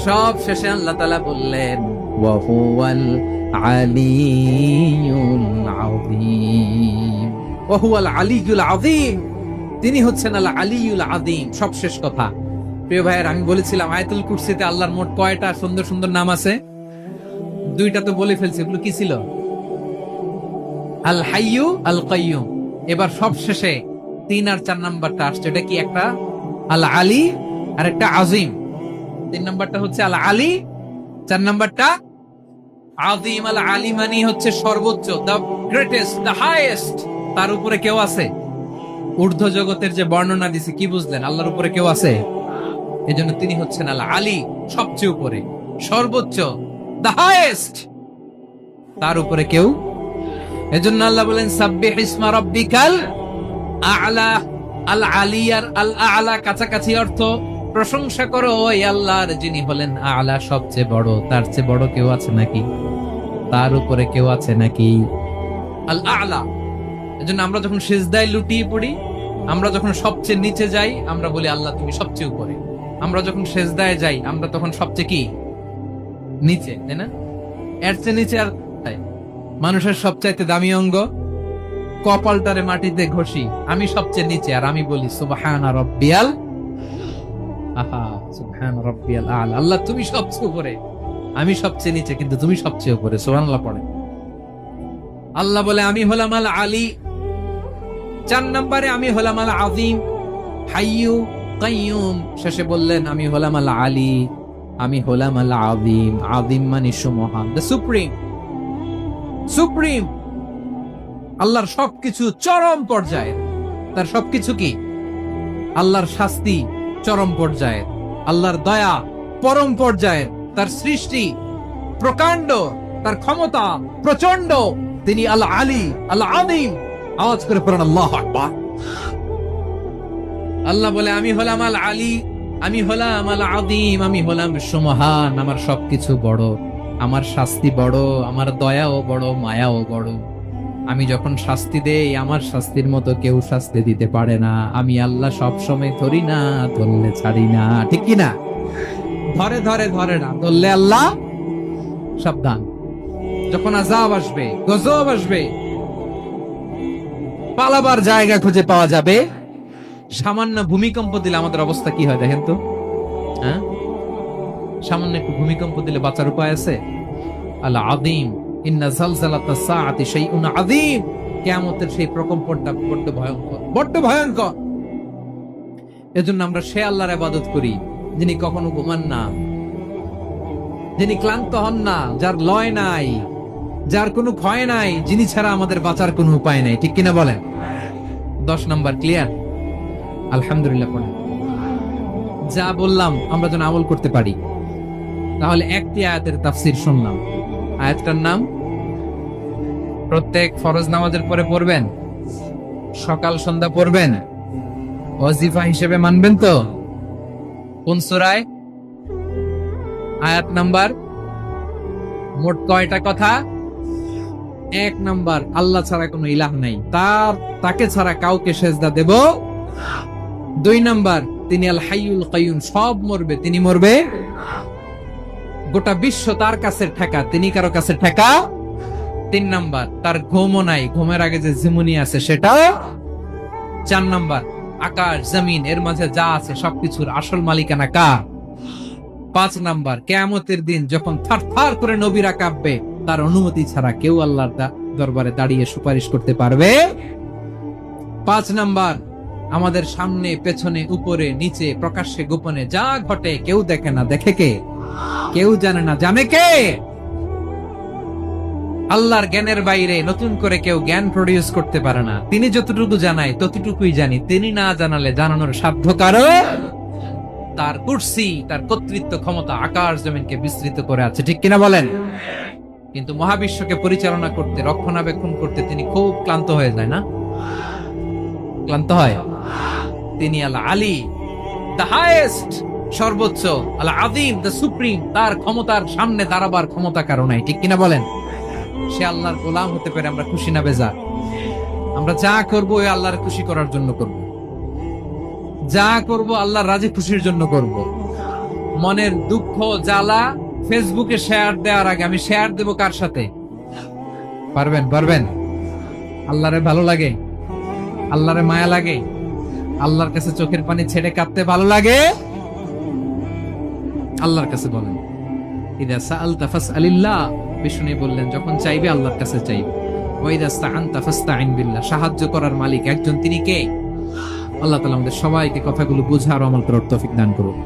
সব শেষে আল্লাহ তাআলা বললেন ওয়া হুয়াল আলিয়ুল আযীম, ওয়া হুয়াল আলিয়ুল আযীম, তিনি হচ্ছেন আল আলিয়ুল আযীম। সব শেষ কথা। প্রিয় ভাইয়ের, আমি বলেছিলাম আয়াতুল কুরসিতে আল্লাহর মোট কয়টা সুন্দর সুন্দর নাম আছে? 2টা তো বলে ফেলছি। এগুলো কি ছিল? আল হাইয়ু, আল কাইয়ুম। এবার সব শেষে 3 আর 4 নাম্বারটা আসছে। এটা কি? একটা আল আলী আর একটা আযীম। 3 নাম্বারটা হচ্ছে আল আলী, 4 নাম্বারটা আযীম। আল আলী মানে হচ্ছে সর্বোচ্চ, দ্য গ্রেটেস্ট, দ্য হাইয়েস্ট। তার উপরে কেউ আছে? ঊর্ধ্ব জগতের যে বর্ণনা দিছে, কি বুঝলেন? আল্লাহর উপরে কেউ আছে? এজন্য তিনি হচ্ছেন আল আলী, সবচেয়ে উপরে, সর্বোচ্চ, দ্য হাইয়েস্ট। তার উপরে কেউ। এজন্য আল্লাহ বলেন সাব্বিহ ইসমা রাব্বিকাল আ'লা। আল আলী আর আল আ'লা কাছাকাছি অর্থ। প্রশংসা করো ওই আল্লাহর যিনি হলেন আ'লা, সবচেয়ে বড়। তার চেয়ে বড় কেউ আছে নাকি? তার উপরে কেউ আছে নাকি? আল আ'লা। এজন্য আমরা যখন সিজদায় লুটিয়ে পড়ি, আমরা যখন সবচেয়ে নিচে যাই, আমরা বলি আল্লাহ তুমি সবচেয়ে উপরে। আমরা যখন সিজদায় যাই, আমরা তখন সবচেয়ে কি? নিচে, তাই না? এর চেয়ে নিচে আর মানুষের সবচাইতে দামি অঙ্গ কপালটারে মাটিতে ঘষি, আমি সবচেয়ে নিচে, আর আমি বলি সুবহান রাব্বিয়াল, আহা সুবহান রাব্বিয়াল আ'লা। আল্লাহ তুমি সবচেয়ে উপরে, আমি সবচেয়ে নিচে, কিন্তু তুমি সবচেয়ে উপরে। সুবহানাল্লাহ পড়ে। আল্লাহ বলে আমি হলাম আল আলী। 4 নম্বরে আমি হলাম আল আযীম, হাইয়ু কাইয়ুম। শেষে বললেন আমি হলাম আল আলী, আমি হলাম আল আযীম। আযীম মানে সুমহান, দ্য সুপ্রিম। সুপ্রিম। আল্লাহর সবকিছু চরম পর্যায়ে। তার সবকিছু কি? আল্লাহর শাস্তি চরম পর্যায়ে, আল্লাহর দয়া পরম পর্যায়ে, তার সৃষ্টি প্রকাণ্ড, তার ক্ষমতা প্রচন্ড। তিনি আল আলী, আল আযীম। আওয়াজ করে পড়েন আল্লাহু আকবার। আল্লাহ বলে আমি হলাম আল আলী, আমি হলাম আল আযীম, আমি হলাম সুমহান। আমার সবকিছু বড়, আমার শাস্তি বড়, আমার দয়াও বড়, মায়াও বড়। আমি যখন শাস্তি দেই, আমার শাস্তির মতো কেউ শাস্তি দিতে পারে না। আমি আল্লাহ সব সময় ধরি না, ধরলে ছাড়ি না। ঠিক কি না? ধরে ধরে ধরে না, ধরলে আল্লাহ সাবধান। যখন আযাব আসবে, গজব আসবে, পালাবার জায়গা খুঁজে পাওয়া যাবে। সামান্য ভূমিকম্প দিলে আমাদের অবস্থা কি হয় দেখেন তো? হ্যাঁ, সামান্য একটু ভূমিকম্প দিলে বাঁচার উপায় আছে? আল আযীম, ইন্না যালজালাতাস সাআতি শাইউন আযীম। কিয়ামতের সেই প্রকম্পনটা বড্ড ভয়ঙ্কর, বড্ড ভয়ঙ্কর। এজন্য আমরা সে আল্লাহর ইবাদত করি যিনি কখনো ঘুমান না, যিনি ক্লান্ত হন না, যার লয় নাই, যার কোনো ক্ষয় নাই, যিনি ছাড়া আমাদের বাঁচার কোনো উপায় নাই। ঠিক কিনা বলেন? 10 নম্বর ক্লিয়ার? আলহামদুলিল্লাহ পড়েন। যা বললাম আমরা যেন আমল করতে পারি। তাহলে একটি আয়াতের তাফসীর শুনলাম। আয়াতটার নাম প্রত্যেক ফরজ নামাজের পরে পড়বেন, সকাল সন্ধ্যা পড়বেন, ওয়াজিফা হিসেবে মানবেন তো? কোন সূরায়? আয়াত নাম্বার, মোট কয়টা কথা? 1 নাম্বার, আল্লাহ ছাড়া কোনো ইলাহ নাই, তাকে ছাড়া কাউকে সেজদা দেব। 2 নাম্বার, তিনি আল হাইয়ুল কাইয়ুম, সব মরবে, তিনি মরবে। গোটা বিশ্ব তার কাছে ঠেকা, তিনি কারো কাছে ঠেকা। 3 নাম্বার, তার ঘুমও নাই, ঘুমের আগে যে ঝিমুনি আছে সেটা। 4 নাম্বার, আকাশ জমিন এর মাঝে যা আছে সবকিছুর আসল মালিকানা কার? 5 নাম্বার, কিয়ামতের দিন যখন থারথার করে নবীরা কাঁপবে, তার অনুমতি ছাড়া কেউ আল্লাহর দরবারে দাঁড়িয়ে সুপারিশ করতে পারবে। 5 নাম্বার, আমাদের সামনে পেছনে উপরে নিচে প্রকাশ্যে গোপনে যা ঘটে কেউ দেখে না, দেখে কে? কেউ জানে না, জানে কে? আল্লাহর জ্ঞানের বাইরে নতুন করে কেউ জ্ঞান প্রডিউস করতে পারে না। তিনি যতটুকু জানায় ততটুকুই জানি, তিনি না জানালে জানানোর সাধ্য কারো। তার কুরসি, তার কর্তৃত্ব ক্ষমতা আকাশ জমিনকে বিস্তৃত করে আছে, ঠিক কিনা বলেন? কিন্তু মহাবিশ্বকে পরিচালনা করতে, রক্ষণাবেক্ষণ করতে তিনি খুব ক্লান্ত হয়ে যায় না? ক্লান্ত হয়। তিনি আল আলী, দ্য হাইয়েস্ট, সর্বোচ্চ, আল আযীম, দ্য সুপ্রিম, তার ক্ষমতার সামনে দাঁড়াবার ক্ষমতা কারো নাই, ঠিক কিনা বলেন? সে আল্লাহর গোলাম হতে পারে, আমরা খুশি না বেজার? আমরা যা করবো ওই আল্লাহর খুশি করার জন্য করব, যা করব আল্লাহর রাজি খুশির জন্য করব। মনের দুঃখ জ্বালা ফেসবুকে শেয়ার দেওয়ার আগে আমি শেয়ার দেব কার সাথে? পারবেন? আল্লাহরে ভালো লাগে, আল্লাহরে মায়া লাগে, আল্লাহর কাছে চোখের পানি ছেড়ে কাঁদতে ভালো লাগে? আল্লাহর কাছে বলেন, ইদা সাআলতা ফাসআলিল্লাহ, বিষ্ণু বললেন যখন চাইবে আল্লাহর কাছে চাইবে। ওয়া ইদা ইসতাআনতা ফাসতাইন বিল্লাহ, সাহায্য করার মালিক একজন, তিনি কে? আল্লাহ তাআলা আমাদের সবাইকে কথাগুলো বুঝার ও আমল করার তৌফিক দান করুন।